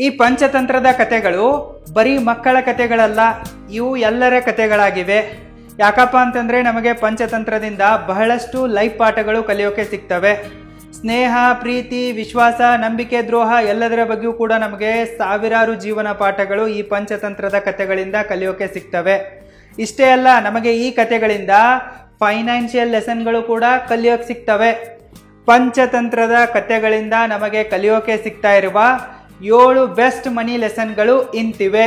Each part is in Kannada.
ಈ ಪಂಚತಂತ್ರದ ಕಥೆಗಳು ಬರೀ ಮಕ್ಕಳ ಕಥೆಗಳಲ್ಲ, ಇವು ಎಲ್ಲರ ಕಥೆಗಳಾಗಿವೆ. ಯಾಕಪ್ಪ ಅಂತಂದರೆ ನಮಗೆ ಪಂಚತಂತ್ರದಿಂದ ಬಹಳಷ್ಟು ಲೈಫ್ ಪಾಠಗಳು ಕಲಿಯೋಕೆ ಸಿಗ್ತವೆ. ಸ್ನೇಹ, ಪ್ರೀತಿ, ವಿಶ್ವಾಸ, ನಂಬಿಕೆ, ದ್ರೋಹ ಎಲ್ಲದರ ಬಗ್ಗೆಯೂ ಕೂಡ ನಮಗೆ ಸಾವಿರಾರು ಜೀವನ ಪಾಠಗಳು ಈ ಪಂಚತಂತ್ರದ ಕಥೆಗಳಿಂದ ಕಲಿಯೋಕೆ ಸಿಗ್ತವೆ. ಇಷ್ಟೇ ಅಲ್ಲ, ನಮಗೆ ಈ ಕಥೆಗಳಿಂದ ಫೈನಾನ್ಷಿಯಲ್ ಲೆಸನ್ಗಳು ಕೂಡ ಕಲಿಯೋಕೆ ಸಿಗ್ತವೆ. ಪಂಚತಂತ್ರದ ಕಥೆಗಳಿಂದ ನಮಗೆ ಕಲಿಯೋಕೆ ಸಿಗ್ತಾ ಇರುವ 7 ಬೆಸ್ಟ್ ಮನಿ ಲೆಸನ್ಗಳು ಇಂತಿವೆ.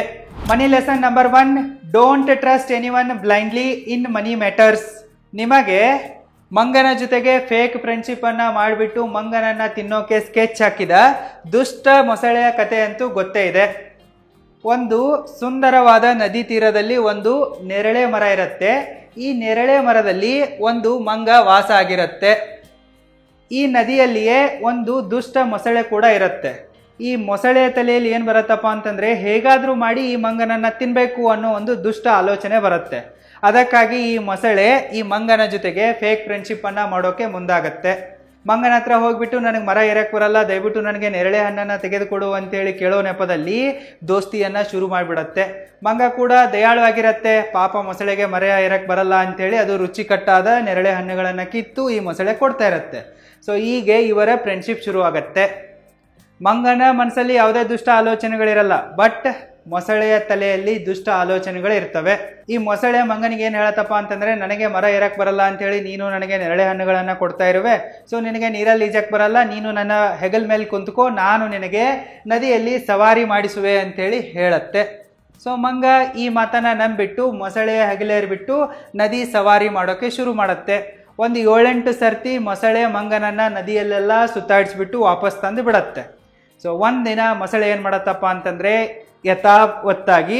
Money lesson number 1, don't trust anyone blindly in money matters. ನಿಮಗೆ ಮಂಗನ ಜೊತೆಗೆ ಫೇಕ್ ಫ್ರೆಂಡ್ಶಿಪ್ ಅನ್ನ ಮಾಡಿಬಿಟ್ಟು ಮಂಗನನ್ನ ತಿನ್ನೋಕೆ ಸ್ಕೆಚ್ ಹಾಕಿದ ದುಷ್ಟ ಮೊಸಳೆಯ ಕಥೆ ಅಂತೂ ಗೊತ್ತೇ ಇದೆ. ಒಂದು ಸುಂದರವಾದ ನದಿ ತೀರದಲ್ಲಿ ಒಂದು ನೆರಳೆ ಮರ ಇರುತ್ತೆ. ಈ ನೆರಳೆ ಮರದಲ್ಲಿ ಒಂದು ಮಂಗ ವಾಸ ಆಗಿರುತ್ತೆ. ಈ ನದಿಯಲ್ಲಿಯೇ ಒಂದು ದುಷ್ಟ ಮೊಸಳೆ ಕೂಡ ಇರುತ್ತೆ. ಈ ಮೊಸಳೆಯ ತಲೆಯಲ್ಲಿ ಏನು ಬರುತ್ತಪ್ಪ ಅಂತಂದ್ರೆ, ಹೇಗಾದ್ರೂ ಮಾಡಿ ಈ ಮಂಗನನ್ನ ತಿನ್ಬೇಕು ಅನ್ನೋ ಒಂದು ದುಷ್ಟ ಆಲೋಚನೆ ಬರುತ್ತೆ. ಅದಕ್ಕಾಗಿ ಈ ಮೊಸಳೆ ಈ ಮಂಗನ ಜೊತೆಗೆ ಫೇಕ್ ಫ್ರೆಂಡ್ಶಿಪ್ ಅನ್ನ ಮಾಡೋಕೆ ಮುಂದಾಗತ್ತೆ. ಮಂಗನ ಹತ್ರ ಹೋಗ್ಬಿಟ್ಟು ನನಗೆ ಮರ ಏರಕ್ಕೆ ಬರಲ್ಲ, ದಯವಿಟ್ಟು ನನಗೆ ನೆರಳೆ ಹಣ್ಣನ್ನು ತೆಗೆದುಕೊಡು ಅಂತೇಳಿ ಕೇಳೋ ನೆಪದಲ್ಲಿ ದೋಸ್ತಿಯನ್ನ ಶುರು ಮಾಡಿಬಿಡತ್ತೆ. ಮಂಗ ಕೂಡ ದಯಾಳುವಾಗಿರತ್ತೆ. ಪಾಪ ಮೊಸಳೆಗೆ ಮರ ಏರಕ್ಕೆ ಬರಲ್ಲ ಅಂತೇಳಿ ಅದು ರುಚಿಕಟ್ಟಾದ ನೆರಳೆ ಹಣ್ಣುಗಳನ್ನು ಕಿತ್ತು ಈ ಮೊಸಳೆ ಕೊಡ್ತಾ ಇರತ್ತೆ. ಸೊ ಹೀಗೆ ಇವರ ಫ್ರೆಂಡ್ಶಿಪ್ ಶುರು ಆಗತ್ತೆ. ಮಂಗನ ಮನಸ್ಸಲ್ಲಿ ಯಾವುದೇ ದುಷ್ಟ ಆಲೋಚನೆಗಳಿರಲ್ಲ, ಬಟ್ ಮೊಸಳೆಯ ತಲೆಯಲ್ಲಿ ದುಷ್ಟ ಆಲೋಚನೆಗಳು ಇರ್ತವೆ. ಈ ಮೊಸಳೆ ಮಂಗನಿಗೆ ಏನು ಹೇಳತ್ತಪ್ಪ ಅಂತಂದ್ರೆ, ನನಗೆ ಮರ ಏರಕ್ಕೆ ಬರಲ್ಲ ಅಂತೇಳಿ ನೀನು ನನಗೆ ನೆರಳೆ ಹಣ್ಣುಗಳನ್ನು ಕೊಡ್ತಾ ಇರುವೆ, ಸೊ ನಿನಗೆ ನೀರಲ್ಲಿ ಈಜಕ್ಕೆ ಬರಲ್ಲ, ನೀನು ನನ್ನ ಹೆಗಲ್ ಮೇಲೆ ಕುಂತ್ಕೋ, ನಾನು ನಿನಗೆ ನದಿಯಲ್ಲಿ ಸವಾರಿ ಮಾಡಿಸುವೆ ಅಂತೇಳಿ ಹೇಳತ್ತೆ. ಸೊ ಮಂಗ ಈ ಮಾತನ್ನ ನಂಬಿಟ್ಟು ಮೊಸಳೆಯ ಹೆಗಲೇರ್ಬಿಟ್ಟು ನದಿ ಸವಾರಿ ಮಾಡೋಕೆ ಶುರು ಮಾಡುತ್ತೆ. ಒಂದು 7-8 ಸರ್ತಿ ಮೊಸಳೆ ಮಂಗನನ್ನ ನದಿಯಲ್ಲೆಲ್ಲ ಸುತ್ತಾಡಿಸ್ಬಿಟ್ಟು ವಾಪಸ್ ತಂದು ಬಿಡತ್ತೆ. ಸೊ ಒಂದಿನ ಮೊಸಳೆ ಏನು ಮಾಡತ್ತಪ್ಪ ಅಂತಂದ್ರೆ, ಯಥಾವತ್ತಾಗಿ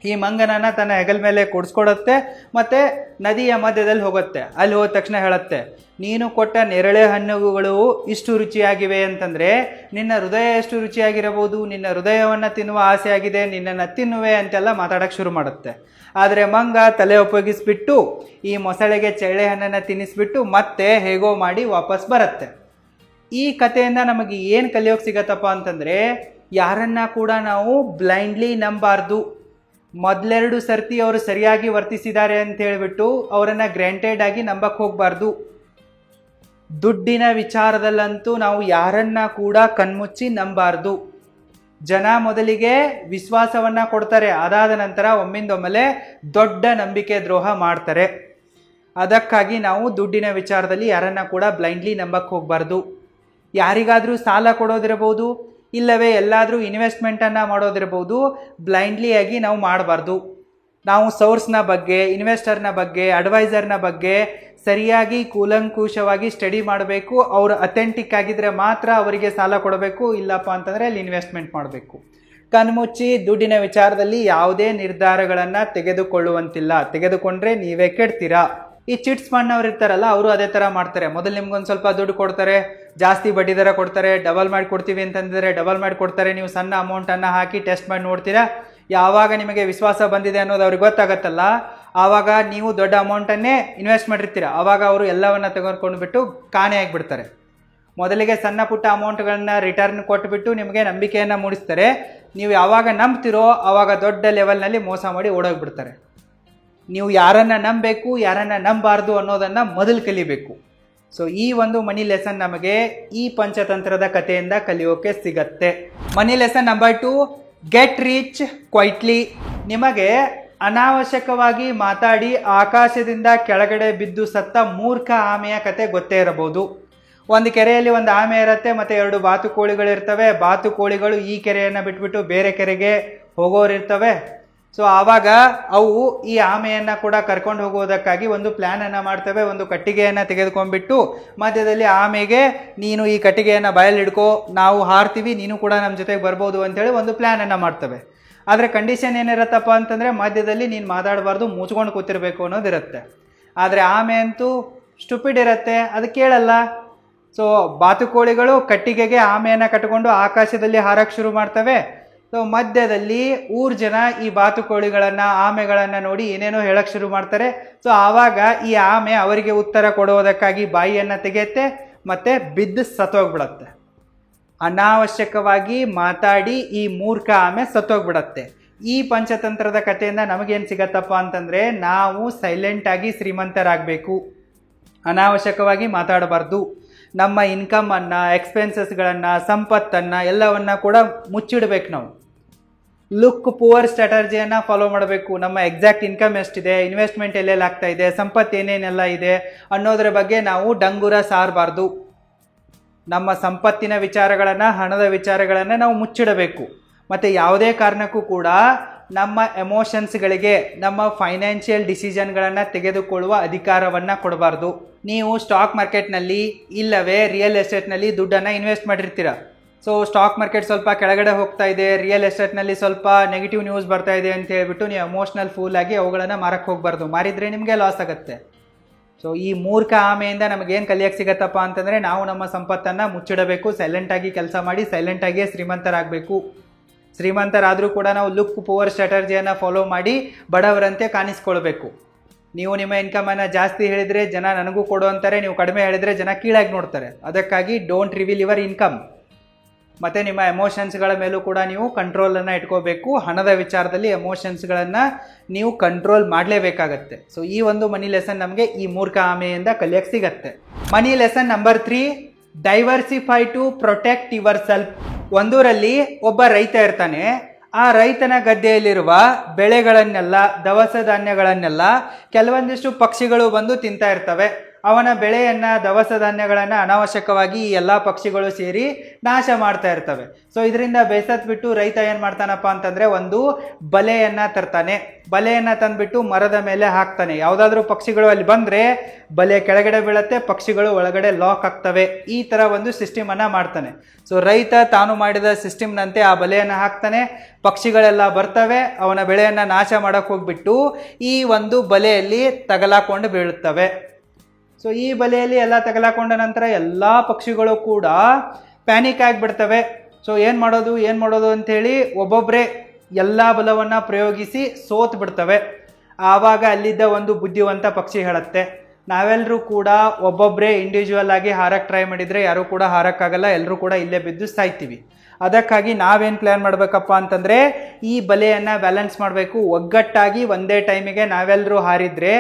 ಈ ಮಂಗನನ್ನ ತನ್ನ ಹೆಗಲ ಮೇಲೆ ಕೂಡಿಸ್ಕೊಡತ್ತೆ ಮತ್ತೆ ನದಿಯ ಮಧ್ಯದಲ್ಲಿ ಹೋಗುತ್ತೆ. ಅಲ್ಲಿ ಹೋದ ತಕ್ಷಣ ಹೇಳುತ್ತೆ, ನೀನು ಕೊಟ್ಟ ನೆರಳೆ ಹಣ್ಣುಗಳು ಇಷ್ಟು ರುಚಿಯಾಗಿವೆ ಅಂತಂದ್ರೆ ನಿನ್ನ ಹೃದಯ ಎಷ್ಟು ರುಚಿಯಾಗಿರಬಹುದು, ನಿನ್ನ ಹೃದಯವನ್ನು ತಿನ್ನುವ ಆಸೆ ಆಗಿದೆ, ನಿನ್ನನ್ನು ತಿನ್ನುವೆ ಅಂತೆಲ್ಲ ಮಾತಾಡಕ್ಕೆ ಶುರು ಮಾಡುತ್ತೆ. ಆದರೆ ಮಂಗ ತಲೆ ಉಪಯೋಗಿಸ್ಬಿಟ್ಟು ಈ ಮೊಸಳೆಗೆ ಚಳ್ಳೆ ಹಣ್ಣನ್ನು ತಿನ್ನಿಸ್ಬಿಟ್ಟು ಮತ್ತೆ ಹೇಗೋ ಮಾಡಿ ವಾಪಸ್ ಬರುತ್ತೆ. ಈ ಕಥೆಯಿಂದ ನಮಗೆ ಏನು ಕಲಿಯೋಕೆ ಸಿಗತ್ತಪ್ಪ ಅಂತಂದ್ರೆ, ಯಾರನ್ನ ಕೂಡ ನಾವು ಬ್ಲೈಂಡ್ಲಿ ನಂಬಾರ್ದು. ಮೊದಲೆರಡು ಸರ್ತಿ ಅವರು ಸರಿಯಾಗಿ ವರ್ತಿಸಿದ್ದಾರೆ ಅಂತ ಹೇಳ್ಬಿಟ್ಟು ಅವರನ್ನ ಗ್ರಾಂಟೆಡ್ ಆಗಿ ನಂಬಕ್ಕೆ ಹೋಗಬಾರ್ದು. ದುಡ್ಡಿನ ವಿಚಾರದಲ್ಲಂತೂ ನಾವು ಯಾರನ್ನ ಕೂಡ ಕಣ್ಮುಚ್ಚಿ ನಂಬಾರ್ದು. ಜನ ಮೊದಲಿಗೆ ವಿಶ್ವಾಸವನ್ನ ಕೊಡ್ತಾರೆ, ಅದಾದ ನಂತರ ಒಮ್ಮಿಂದೊಮ್ಮೆಲೆ ದೊಡ್ಡ ನಂಬಿಕೆ ದ್ರೋಹ ಮಾಡ್ತಾರೆ. ಅದಕ್ಕಾಗಿ ನಾವು ದುಡ್ಡಿನ ವಿಚಾರದಲ್ಲಿ ಯಾರನ್ನ ಕೂಡ ಬ್ಲೈಂಡ್ಲಿ ನಂಬಕ್ಕೆ ಹೋಗಬಾರ್ದು. ಯಾರಿಗಾದ್ರೂ ಸಾಲ ಕೊಡೋದಿರಬಹುದು, ಇಲ್ಲವೇ ಎಲ್ಲಾದರೂ ಇನ್ವೆಸ್ಟ್ಮೆಂಟನ್ನು ಮಾಡೋದಿರ್ಬೋದು, ಬ್ಲೈಂಡ್ಲಿ ಆಗಿ ನಾವು ಮಾಡಬಾರ್ದು. ನಾವು ಸೋರ್ಸ್ನ ಬಗ್ಗೆ, ಇನ್ವೆಸ್ಟರ್ನ ಬಗ್ಗೆ, ಅಡ್ವೈಸರ್ನ ಬಗ್ಗೆ ಸರಿಯಾಗಿ ಕೂಲಂಕುಷವಾಗಿ ಸ್ಟಡಿ ಮಾಡಬೇಕು. ಅವರು ಅಥೆಂಟಿಕ್ ಆಗಿದ್ರೆ ಮಾತ್ರ ಅವರಿಗೆ ಸಾಲ ಕೊಡಬೇಕು, ಇಲ್ಲಪ್ಪ ಅಂತಂದರೆ ಅಲ್ಲಿ ಇನ್ವೆಸ್ಟ್ಮೆಂಟ್ ಮಾಡಬೇಕು. ಕಣ್ಮುಚ್ಚಿ ದುಡ್ಡಿನ ವಿಚಾರದಲ್ಲಿ ಯಾವುದೇ ನಿರ್ಧಾರಗಳನ್ನು ತೆಗೆದುಕೊಳ್ಳುವಂತಿಲ್ಲ. ತೆಗೆದುಕೊಂಡ್ರೆ ನೀವೇ ಕೆಡ್ತೀರಾ. ಈ ಚಿಟ್ಸ್ ಫಂಡ್ ಅವ್ರು ಇರ್ತಾರಲ್ಲ, ಅವರು ಅದೇ ಥರ ಮಾಡ್ತಾರೆ. ಮೊದಲು ನಿಮ್ಗೊಂದು ಸ್ವಲ್ಪ ದುಡ್ಡು ಕೊಡ್ತಾರೆ, ಜಾಸ್ತಿ ಬಡ್ಡಿ ದರ ಕೊಡ್ತಾರೆ, ಡಬಲ್ ಮಾಡಿ ಕೊಡ್ತೀವಿ ಅಂತಂದರೆ ಡಬಲ್ ಮಾಡಿ ಕೊಡ್ತಾರೆ. ನೀವು ಸಣ್ಣ ಅಮೌಂಟನ್ನು ಹಾಕಿ ಟೆಸ್ಟ್ ಮಾಡಿ ನೋಡ್ತೀರಾ. ಯಾವಾಗ ನಿಮಗೆ ವಿಶ್ವಾಸ ಬಂದಿದೆ ಅನ್ನೋದು ಅವ್ರಿಗೆ ಗೊತ್ತಾಗತ್ತಲ್ಲ, ಆವಾಗ ನೀವು ದೊಡ್ಡ ಅಮೌಂಟನ್ನೇ ಇನ್ವೆಸ್ಟ್ ಮಾಡಿರ್ತೀರ. ಆವಾಗ ಅವರು ಎಲ್ಲವನ್ನ ತೆಗೆದುಕೊಂಡು ಬಿಟ್ಟು ಕಾಣೆ ಆಗಿಬಿಡ್ತಾರೆ. ಮೊದಲಿಗೆ ಸಣ್ಣ ಪುಟ್ಟ ಅಮೌಂಟ್ಗಳನ್ನ ರಿಟರ್ನ್ ಕೊಟ್ಟುಬಿಟ್ಟು ನಿಮಗೆ ನಂಬಿಕೆಯನ್ನು ಮೂಡಿಸ್ತಾರೆ. ನೀವು ಯಾವಾಗ ನಂಬ್ತಿರೋ ಆವಾಗ ದೊಡ್ಡ ಲೆವೆಲ್ನಲ್ಲಿ ಮೋಸ ಮಾಡಿ ಓಡೋಗ್ಬಿಡ್ತಾರೆ. ನೀವು ಯಾರನ್ನ ನಂಬಬೇಕು, ಯಾರನ್ನ ನಂಬಾರ್ದು ಅನ್ನೋದನ್ನ ಮೊದಲು ಕಲಿಬೇಕು. ಸೊ ಈ ಒಂದು ಮನಿ ಲೆಸನ್ ನಮಗೆ ಈ ಪಂಚತಂತ್ರದ ಕಥೆಯಿಂದ ಕಲಿಯೋಕೆ ಸಿಗತ್ತೆ. Money lesson number 2, get rich quietly. ನಿಮಗೆ ಅನಾವಶ್ಯಕವಾಗಿ ಮಾತಾಡಿ ಆಕಾಶದಿಂದ ಕೆಳಗಡೆ ಬಿದ್ದು ಸತ್ತ ಮೂರ್ಖ ಆಮೆಯ ಕತೆ ಗೊತ್ತೇ ಇರಬಹುದು. ಒಂದು ಕೆರೆಯಲ್ಲಿ ಒಂದು ಆಮೆ ಇರುತ್ತೆ, ಮತ್ತೆ 2 ಬಾತುಕೋಳಿಗಳಿರ್ತವೆ. ಬಾತುಕೋಳಿಗಳು ಈ ಕೆರೆಯನ್ನು ಬಿಟ್ಬಿಟ್ಟು ಬೇರೆ ಕೆರೆಗೆ ಹೋಗೋರಿರ್ತವೆ. ಸೊ ಆವಾಗ ಅವು ಈ ಆಮೆಯನ್ನು ಕೂಡ ಕರ್ಕೊಂಡು ಹೋಗೋದಕ್ಕಾಗಿ ಒಂದು ಪ್ಲ್ಯಾನ್ ಅನ್ನು ಮಾಡ್ತವೆ. ಒಂದು ಕಟ್ಟಿಗೆಯನ್ನು ತೆಗೆದುಕೊಂಡ್ಬಿಟ್ಟು ಮಧ್ಯದಲ್ಲಿ ಆಮೆಗೆ, ನೀನು ಈ ಕಟ್ಟಿಗೆಯನ್ನು ಬಾಯಲ್ಲಿ ಹಿಡ್ಕೋ, ನಾವು ಹಾರ್ತೀವಿ, ನೀನು ಕೂಡ ನಮ್ಮ ಜೊತೆಗೆ ಬರ್ಬೋದು ಅಂತೇಳಿ ಒಂದು ಪ್ಲ್ಯಾನ್ ಅನ್ನು ಮಾಡ್ತವೆ. ಆದರೆ ಕಂಡೀಷನ್ ಏನಿರುತ್ತಪ್ಪ ಅಂತಂದರೆ, ಮಧ್ಯದಲ್ಲಿ ನೀನು ಮಾತಾಡಬಾರ್ದು, ಮುಚ್ಕೊಂಡು ಕೂತಿರ್ಬೇಕು ಅನ್ನೋದಿರುತ್ತೆ. ಆದರೆ ಆಮೆ ಅಂತೂ ಸ್ಟುಪಿಡ್ ಇರುತ್ತೆ, ಅದು ಕೇಳಲ್ಲ. ಸೊ ಬಾತುಕೋಳಿಗಳು ಕಟ್ಟಿಗೆಗೆ ಆಮೆಯನ್ನು ಕಟ್ಟಿಕೊಂಡು ಆಕಾಶದಲ್ಲಿ ಹಾರಕ್ಕೆ ಶುರು ಮಾಡ್ತವೆ. ಸೊ ಮಧ್ಯದಲ್ಲಿ ಊರ್ ಜನ ಈ ಬಾತುಕೋಳಿಗಳನ್ನು, ಆಮೆಗಳನ್ನು ನೋಡಿ ಏನೇನೋ ಹೇಳಕ್ಕೆ ಶುರು ಮಾಡ್ತಾರೆ. ಸೊ ಆವಾಗ ಈ ಆಮೆ ಅವರಿಗೆ ಉತ್ತರ ಕೊಡುವುದಕ್ಕಾಗಿ ಬಾಯಿಯನ್ನು ತೆಗೆಯುತ್ತೆ ಮತ್ತೆ ಬಿದ್ದು ಸತ್ತೋಗ್ಬಿಡತ್ತೆ. ಅನಾವಶ್ಯಕವಾಗಿ ಮಾತಾಡಿ ಈ ಮೂರ್ಖ ಆಮೆ ಸತ್ತೋಗ್ಬಿಡತ್ತೆ. ಈ ಪಂಚತಂತ್ರದ ಕಥೆಯಿಂದ ನಮಗೇನು ಸಿಗತ್ತಪ್ಪ ಅಂತಂದರೆ, ನಾವು ಸೈಲೆಂಟಾಗಿ ಶ್ರೀಮಂತರಾಗಬೇಕು, ಅನಾವಶ್ಯಕವಾಗಿ ಮಾತಾಡಬಾರ್ದು. ನಮ್ಮ ಇನ್ಕಮನ್ನು, ಎಕ್ಸ್ಪೆನ್ಸಸ್ಗಳನ್ನು, ಸಂಪತ್ತನ್ನು ಎಲ್ಲವನ್ನ ಕೂಡ ಮುಚ್ಚಿಡ್ಬೇಕು. ನಾವು ಲುಕ್ ಪುವರ್ ಸ್ಟ್ರಾಟಜಿಯನ್ನು ಫಾಲೋ ಮಾಡಬೇಕು. ನಮ್ಮ ಎಕ್ಸಾಕ್ಟ್ ಇನ್ಕಮ್ ಎಷ್ಟಿದೆ, ಇನ್ವೆಸ್ಟ್ಮೆಂಟ್ ಎಲ್ಲೆಲ್ಲಿ ಆಗ್ತಾ ಇದೆ, ಸಂಪತ್ತು ಏನೇನೆಲ್ಲ ಇದೆ ಅನ್ನೋದ್ರ ಬಗ್ಗೆ ನಾವು ಡಂಗುರ ಸಾರಬಾರ್ದು. ನಮ್ಮ ಸಂಪತ್ತಿನ ವಿಚಾರಗಳನ್ನು, ಹಣದ ವಿಚಾರಗಳನ್ನು ನಾವು ಮುಚ್ಚಿಡಬೇಕು. ಮತ್ತು ಯಾವುದೇ ಕಾರಣಕ್ಕೂ ಕೂಡ ನಮ್ಮ ಎಮೋಷನ್ಸ್ಗಳಿಗೆ, ನಮ್ಮ ಫೈನಾನ್ಷಿಯಲ್ ಡಿಸಿಷನ್ಗಳನ್ನು ತೆಗೆದುಕೊಳ್ಳುವ ಅಧಿಕಾರವನ್ನು ಕೊಡಬಾರ್ದು. ನೀವು ಸ್ಟಾಕ್ ಮಾರ್ಕೆಟ್ನಲ್ಲಿ ಇಲ್ಲವೇ ರಿಯಲ್ ಎಸ್ಟೇಟ್ನಲ್ಲಿ ದುಡ್ಡನ್ನು ಇನ್ವೆಸ್ಟ್ ಮಾಡಿರ್ತೀರ. ಸೊ ಸ್ಟಾಕ್ ಮಾರ್ಕೆಟ್ ಸ್ವಲ್ಪ ಕೆಳಗಡೆ ಹೋಗ್ತಾ ಇದೆ, ರಿಯಲ್ ಎಸ್ಟೇಟ್ನಲ್ಲಿ ಸ್ವಲ್ಪ ನೆಗೆಟಿವ್ ನ್ಯೂಸ್ ಬರ್ತಾ ಇದೆ ಅಂತ ಹೇಳ್ಬಿಟ್ಟು ನೀವು ಎಮೋಷ್ನಲ್ ಫೂಲ್ ಆಗಿ ಅವುಗಳನ್ನು ಮಾರಕ್ಕೆ ಹೋಗಬಾರ್ದು. ಮಾರಿದರೆ ನಿಮಗೆ ಲಾಸ್ ಆಗುತ್ತೆ. ಸೊ ಈ ಮೂರ್ಖ ಆಮೆಯಿಂದ ನಮಗೇನು ಕಲಿಯಕ್ಕೆ ಸಿಗತ್ತಪ್ಪ ಅಂತಂದರೆ, ನಾವು ನಮ್ಮ ಸಂಪತ್ತನ್ನು ಮುಚ್ಚಿಡಬೇಕು, ಸೈಲೆಂಟಾಗಿ ಕೆಲಸ ಮಾಡಿ ಸೈಲೆಂಟಾಗಿಯೇ ಶ್ರೀಮಂತರಾಗಬೇಕು. ಶ್ರೀಮಂತರಾದರೂ ಕೂಡ ನಾವು ಲುಕ್ ಪುವರ್ ಸ್ಟ್ರಾಟಜಿಯನ್ನು ಫಾಲೋ ಮಾಡಿ ಬಡವರಂತೆ ಕಾಣಿಸ್ಕೊಳ್ಬೇಕು. ನೀವು ನಿಮ್ಮ ಇನ್ಕಮನ್ನು ಜಾಸ್ತಿ ಹೇಳಿದರೆ ಜನ ನನಗೂ ಕೊಡು ಅಂತಾರೆ, ನೀವು ಕಡಿಮೆ ಹೇಳಿದರೆ ಜನ ಕೀಳಾಗಿ ನೋಡ್ತಾರೆ. ಅದಕ್ಕಾಗಿ ಡೋಂಟ್ ರಿವೀಲ್ ಯುವರ್ ಇನ್ಕಮ್. ಮತ್ತು ನಿಮ್ಮ ಎಮೋಷನ್ಸ್ಗಳ ಮೇಲೂ ಕೂಡ ನೀವು ಕಂಟ್ರೋಲನ್ನು ಇಟ್ಕೋಬೇಕು. ಹಣದ ವಿಚಾರದಲ್ಲಿ ಎಮೋಷನ್ಸ್ಗಳನ್ನು ನೀವು ಕಂಟ್ರೋಲ್ ಮಾಡಲೇಬೇಕಾಗತ್ತೆ. ಸೊ ಈ ಒಂದು ಮನಿ ಲೆಸನ್ ನಮಗೆ ಈ ಮೂರ್ಖ ಆಮೆಯಿಂದ ಕಲಿಯಕ್ಕೆ ಸಿಗತ್ತೆ. Money lesson number 3, diversify to protect yourself. ಒಂದೂರಲ್ಲಿ ಒಬ್ಬ ರೈತ ಇರ್ತಾನೆ. ಆ ರೈತನ ಗದ್ದೆಯಲ್ಲಿರುವ ಬೆಳೆಗಳನ್ನೆಲ್ಲ, ದವಸ ಧಾನ್ಯಗಳನ್ನೆಲ್ಲ ಕೆಲವೊಂದಿಷ್ಟು ಪಕ್ಷಿಗಳು ಬಂದು ತಿಂತಾ ಇರ್ತವೆ. ಅವನ ಬೆಳೆಯನ್ನು, ದವಸ ಧಾನ್ಯಗಳನ್ನು ಅನಾವಶ್ಯಕವಾಗಿ ಈ ಎಲ್ಲ ಪಕ್ಷಿಗಳು ಸೇರಿ ನಾಶ ಮಾಡ್ತಾ ಇರ್ತವೆ. ಸೊ ಇದರಿಂದ ಬೇಸತ್ಬಿಟ್ಟು ರೈತ ಏನು ಮಾಡ್ತಾನಪ್ಪ ಅಂತಂದರೆ, ಒಂದು ಬಲೆಯನ್ನು ತರ್ತಾನೆ. ಬಲೆಯನ್ನು ತಂದುಬಿಟ್ಟು ಮರದ ಮೇಲೆ ಹಾಕ್ತಾನೆ. ಯಾವುದಾದ್ರೂ ಪಕ್ಷಿಗಳು ಅಲ್ಲಿ ಬಂದರೆ ಬಲೆ ಕೆಳಗಡೆ ಬೀಳುತ್ತೆ, ಪಕ್ಷಿಗಳು ಒಳಗಡೆ ಲಾಕ್ ಆಗ್ತವೆ. ಈ ಥರ ಒಂದು ಸಿಸ್ಟಮನ್ನು ಮಾಡ್ತಾನೆ. ಸೊ ರೈತ ತಾನು ಮಾಡಿದ ಸಿಸ್ಟಮ್ನಂತೆ ಆ ಬಲೆಯನ್ನು ಹಾಕ್ತಾನೆ. ಪಕ್ಷಿಗಳೆಲ್ಲ ಬರ್ತವೆ, ಅವನ ಬೆಳೆಯನ್ನು ನಾಶ ಮಾಡೋಕ್ಕೆ ಹೋಗ್ಬಿಟ್ಟು ಈ ಒಂದು ಬಲೆಯಲ್ಲಿ ತಗಲಾಕೊಂಡು ಬೀಳುತ್ತವೆ. ಸೊ ಈ ಬಲೆಯಲ್ಲಿ ಎಲ್ಲ ತಗಲಾಕೊಂಡ ನಂತರ ಎಲ್ಲ ಪಕ್ಷಿಗಳು ಕೂಡ ಪ್ಯಾನಿಕ್ ಆಗಿಬಿಡ್ತವೆ. ಸೊ ಏನು ಮಾಡೋದು ಅಂಥೇಳಿ ಒಬ್ಬೊಬ್ಬರೇ ಎಲ್ಲ ಬಲವನ್ನು ಪ್ರಯೋಗಿಸಿ ಸೋತ್ ಬಿಡ್ತವೆ. ಆವಾಗ ಅಲ್ಲಿದ್ದ ಒಂದು ಬುದ್ಧಿವಂತ ಪಕ್ಷಿ ಹೇಳುತ್ತೆ, ನಾವೆಲ್ಲರೂ ಕೂಡ ಒಬ್ಬೊಬ್ಬರೇ ಇಂಡಿವಿಜುವಲ್ ಆಗಿ ಹಾರಕ್ಕೆ ಟ್ರೈ ಮಾಡಿದರೆ ಯಾರೂ ಕೂಡ ಹಾರಕ್ಕಾಗಲ್ಲ, ಎಲ್ಲರೂ ಕೂಡ ಇಲ್ಲೇ ಬಿದ್ದು ಸಾಯ್ತೀವಿ. ಅದಕ್ಕಾಗಿ ನಾವೇನು ಪ್ಲ್ಯಾನ್ ಮಾಡಬೇಕಪ್ಪ ಅಂತಂದರೆ, ಈ ಬಲೆಯನ್ನು ಬ್ಯಾಲೆನ್ಸ್ ಮಾಡಬೇಕು. ಒಗ್ಗಟ್ಟಾಗಿ ಒಂದೇ ಟೈಮಿಗೆ ನಾವೆಲ್ಲರೂ ಹಾರಿದರೆ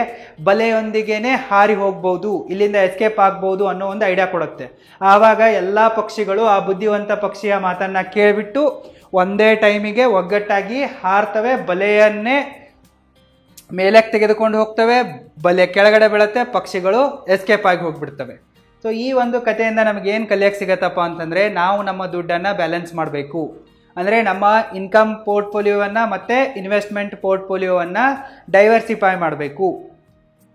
ಬಲೆಯೊಂದಿಗೇ ಹಾರಿ ಹೋಗ್ಬೋದು, ಇಲ್ಲಿಂದ ಎಸ್ಕೇಪ್ ಆಗ್ಬೋದು ಅನ್ನೋ ಒಂದು ಐಡಿಯಾ ಕೊಡುತ್ತೆ. ಆವಾಗ ಎಲ್ಲ ಪಕ್ಷಿಗಳು ಆ ಬುದ್ಧಿವಂತ ಪಕ್ಷಿಯ ಮಾತನ್ನು ಕೇಳಿಬಿಟ್ಟು ಒಂದೇ ಟೈಮಿಗೆ ಒಗ್ಗಟ್ಟಾಗಿ ಹಾರ್ತವೆ. ಬಲೆಯನ್ನೇ ಮೇಲಕ್ಕೆ ತೆಗೆದುಕೊಂಡು ಹೋಗ್ತವೆ, ಬಲೆ ಕೆಳಗಡೆ ಬೀಳುತ್ತೆ, ಪಕ್ಷಿಗಳು ಎಸ್ಕೇಪ್ ಆಗಿ ಹೋಗ್ಬಿಡ್ತವೆ. ಸೊ ಈ ಒಂದು ಕಥೆಯಿಂದ ನಮಗೇನು ಕಲಿಯಕ್ಕೆ ಸಿಗತ್ತಪ್ಪ ಅಂತಂದರೆ, ನಾವು ನಮ್ಮ ದುಡ್ಡನ್ನು ಬ್ಯಾಲೆನ್ಸ್ ಮಾಡಬೇಕು. ಅಂದರೆ ನಮ್ಮ ಇನ್ಕಮ್ ಪೋರ್ಟ್ಫೋಲಿಯೋವನ್ನು ಮತ್ತು ಇನ್ವೆಸ್ಟ್ಮೆಂಟ್ ಪೋರ್ಟ್ಫೋಲಿಯೋವನ್ನು ಡೈವರ್ಸಿಫೈ ಮಾಡಬೇಕು.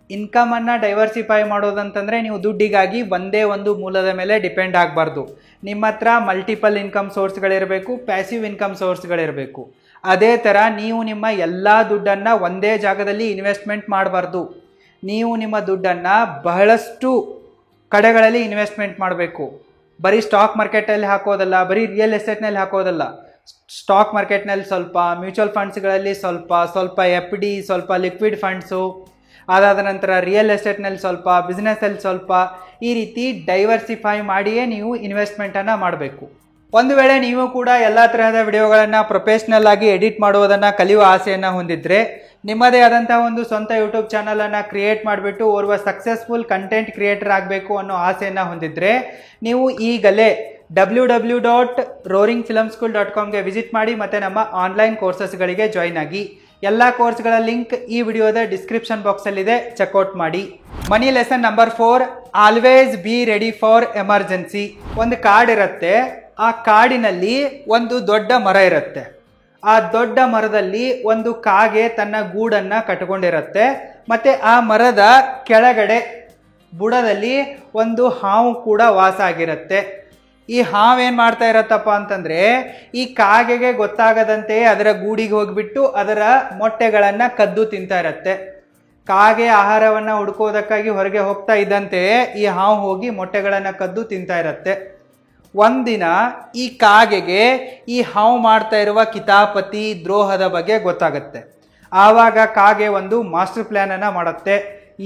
ಇನ್ಕಮನ್ನು ಡೈವರ್ಸಿಫೈ ಮಾಡೋದಂತಂದರೆ, ನೀವು ದುಡ್ಡಿಗಾಗಿ ಒಂದೇ ಒಂದು ಮೂಲದ ಮೇಲೆ ಡಿಪೆಂಡ್ ಆಗಬಾರ್ದು. ನಿಮ್ಮ ಹತ್ರ ಮಲ್ಟಿಪಲ್ ಇನ್ಕಮ್ ಸೋರ್ಸ್ಗಳಿರಬೇಕು, ಪ್ಯಾಸಿವ್ ಇನ್ಕಮ್ ಸೋರ್ಸ್ಗಳಿರಬೇಕು. ಅದೇ ಥರ ನೀವು ನಿಮ್ಮ ಎಲ್ಲ ದುಡ್ಡನ್ನು ಒಂದೇ ಜಾಗದಲ್ಲಿ ಇನ್ವೆಸ್ಟ್ಮೆಂಟ್ ಮಾಡಬಾರ್ದು. ನೀವು ನಿಮ್ಮ ದುಡ್ಡನ್ನು ಬಹಳಷ್ಟು ಕಡೆಗಳಲ್ಲಿ ಇನ್ವೆಸ್ಟ್ಮೆಂಟ್ ಮಾಡಬೇಕು. ಬರೀ ಸ್ಟಾಕ್ ಮಾರ್ಕೆಟಲ್ಲಿ ಹಾಕೋದಲ್ಲ, ಬರೀ ರಿಯಲ್ ಎಸ್ಟೇಟ್ನಲ್ಲಿ ಹಾಕೋದಲ್ಲ. ಸ್ಟಾಕ್ ಮಾರ್ಕೆಟ್ನಲ್ಲಿ ಸ್ವಲ್ಪ, ಮ್ಯೂಚುವಲ್ ಫಂಡ್ಸ್ಗಳಲ್ಲಿ ಸ್ವಲ್ಪ FD, ಸ್ವಲ್ಪ ಲಿಕ್ವಿಡ್ ಫಂಡ್ಸು, ಅದಾದ ನಂತರ ರಿಯಲ್ ಎಸ್ಟೇಟ್ನಲ್ಲಿ ಸ್ವಲ್ಪ, ಬಿಸ್ನೆಸ್ಸಲ್ಲಿ ಸ್ವಲ್ಪ, ಈ ರೀತಿ ಡೈವರ್ಸಿಫೈ ಮಾಡಿಯೇ ನೀವು ಇನ್ವೆಸ್ಟ್ಮೆಂಟನ್ನು ಮಾಡಬೇಕು. ಒಂದು ವೇಳೆ ನೀವು ಕೂಡ ಎಲ್ಲ ತರಹದ ವಿಡಿಯೋಗಳನ್ನು ಪ್ರೊಫೆಷ್ನಲ್ ಆಗಿ ಎಡಿಟ್ ಮಾಡುವುದನ್ನು ಕಲಿಯುವ ಆಸೆಯನ್ನು ಹೊಂದಿದ್ರೆ, ನಿಮ್ಮದೇ ಆದಂಥ ಒಂದು ಸ್ವಂತ ಯೂಟ್ಯೂಬ್ ಚಾನಲನ್ನು ಕ್ರಿಯೇಟ್ ಮಾಡಿಬಿಟ್ಟು ಓರ್ವ ಸಕ್ಸಸ್ಫುಲ್ ಕಂಟೆಂಟ್ ಕ್ರಿಯೇಟರ್ ಆಗಬೇಕು ಅನ್ನೋ ಆಸೆಯನ್ನು ಹೊಂದಿದ್ರೆ, ನೀವು ಈಗಲೇ www.roaringfilmschool.comಗೆ ವಿಸಿಟ್ ಮಾಡಿ ಮತ್ತು ನಮ್ಮ ಆನ್ಲೈನ್ ಕೋರ್ಸಸ್ಗಳಿಗೆ ಜಾಯ್ನ್ ಆಗಿ. ಎಲ್ಲ ಕೋರ್ಸ್ಗಳ ಲಿಂಕ್ ಈ ವಿಡಿಯೋದ ಡಿಸ್ಕ್ರಿಪ್ಷನ್ ಬಾಕ್ಸಲ್ಲಿದೆ, ಚೆಕ್ಔಟ್ ಮಾಡಿ. Money lesson number 4, always be ready for emergency. ಒಂದು ಕಾರ್ಡ್ ಇರುತ್ತೆ. ಆ ಕಾಡಿನಲ್ಲಿ ಒಂದು ದೊಡ್ಡ ಮರ ಇರುತ್ತೆ. ಆ ದೊಡ್ಡ ಮರದಲ್ಲಿ ಒಂದು ಕಾಗೆ ತನ್ನ ಗೂಡನ್ನು ಕಟ್ಕೊಂಡಿರುತ್ತೆ. ಮತ್ತು ಆ ಮರದ ಕೆಳಗಡೆ ಬುಡದಲ್ಲಿ ಒಂದು ಹಾವು ಕೂಡ ವಾಸ ಆಗಿರುತ್ತೆ. ಈ ಹಾವೇನು ಮಾಡ್ತಾ ಇರತ್ತಪ್ಪ ಅಂತಂದರೆ, ಈ ಕಾಗೆಗೆ ಗೊತ್ತಾಗದಂತೆ ಅದರ ಗೂಡಿಗೆ ಹೋಗಿಬಿಟ್ಟು ಅದರ ಮೊಟ್ಟೆಗಳನ್ನು ಕದ್ದು ತಿಂತಾ ಇರತ್ತೆ. ಕಾಗೆ ಆಹಾರವನ್ನು ಹುಡ್ಕೋದಕ್ಕಾಗಿ ಹೊರಗೆ ಹೋಗ್ತಾ ಇದ್ದಂತೆಯೇ ಈ ಹಾವು ಹೋಗಿ ಮೊಟ್ಟೆಗಳನ್ನು ಕದ್ದು ತಿಂತಾ ಇರತ್ತೆ. ಒಂದಿನ ಈ ಕಾಗೆಗೆ ಈ ಹಾವು ಮಾಡ್ತಾ ಇರುವ ಕಿತಾಪತಿ ದ್ರೋಹದ ಬಗ್ಗೆ ಗೊತ್ತಾಗುತ್ತೆ. ಆವಾಗ ಕಾಗೆ ಒಂದು ಮಾಸ್ಟರ್ ಪ್ಲ್ಯಾನನ್ನು ಮಾಡುತ್ತೆ.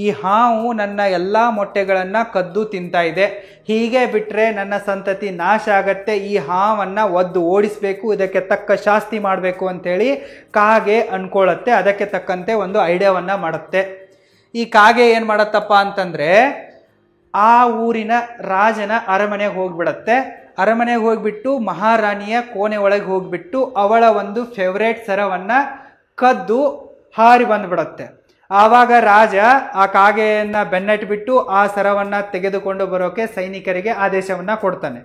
ಈ ಹಾವು ನನ್ನ ಎಲ್ಲ ಮೊಟ್ಟೆಗಳನ್ನು ಕದ್ದು ತಿಂತಾ ಇದೆ, ಹೀಗೆ ಬಿಟ್ಟರೆ ನನ್ನ ಸಂತತಿ ನಾಶ ಆಗತ್ತೆ, ಈ ಹಾವನ್ನು ಒದ್ದು ಓಡಿಸಬೇಕು, ಇದಕ್ಕೆ ತಕ್ಕ ಶಾಸ್ತಿ ಮಾಡಬೇಕು ಅಂತೇಳಿ ಕಾಗೆ ಅನ್ಕೊಳ್ಳುತ್ತೆ. ಅದಕ್ಕೆ ತಕ್ಕಂತೆ ಒಂದು ಐಡಿಯಾವನ್ನು ಮಾಡುತ್ತೆ. ಈ ಕಾಗೆ ಏನು ಮಾಡತ್ತಪ್ಪ ಅಂತಂದರೆ ಆ ಊರಿನ ರಾಜನ ಅರಮನೆಗೆ ಹೋಗ್ಬಿಡತ್ತೆ. ಅರಮನೆಗೆ ಹೋಗ್ಬಿಟ್ಟು ಮಹಾರಾಣಿಯ ಕೋಣೆ ಒಳಗೆ ಹೋಗ್ಬಿಟ್ಟು ಅವಳ ಒಂದು ಫೇವ್ರೇಟ್ ಸರವನ್ನು ಕದ್ದು ಹಾರಿ ಬಂದ್ಬಿಡತ್ತೆ. ಆವಾಗ ರಾಜ ಆ ಕಾಗೆಯನ್ನು ಬೆನ್ನಟ್ಟಿಬಿಟ್ಟು ಆ ಸರವನ್ನು ತೆಗೆದುಕೊಂಡು ಬರೋಕೆ ಸೈನಿಕರಿಗೆ ಆದೇಶವನ್ನು ಕೊಡ್ತಾನೆ.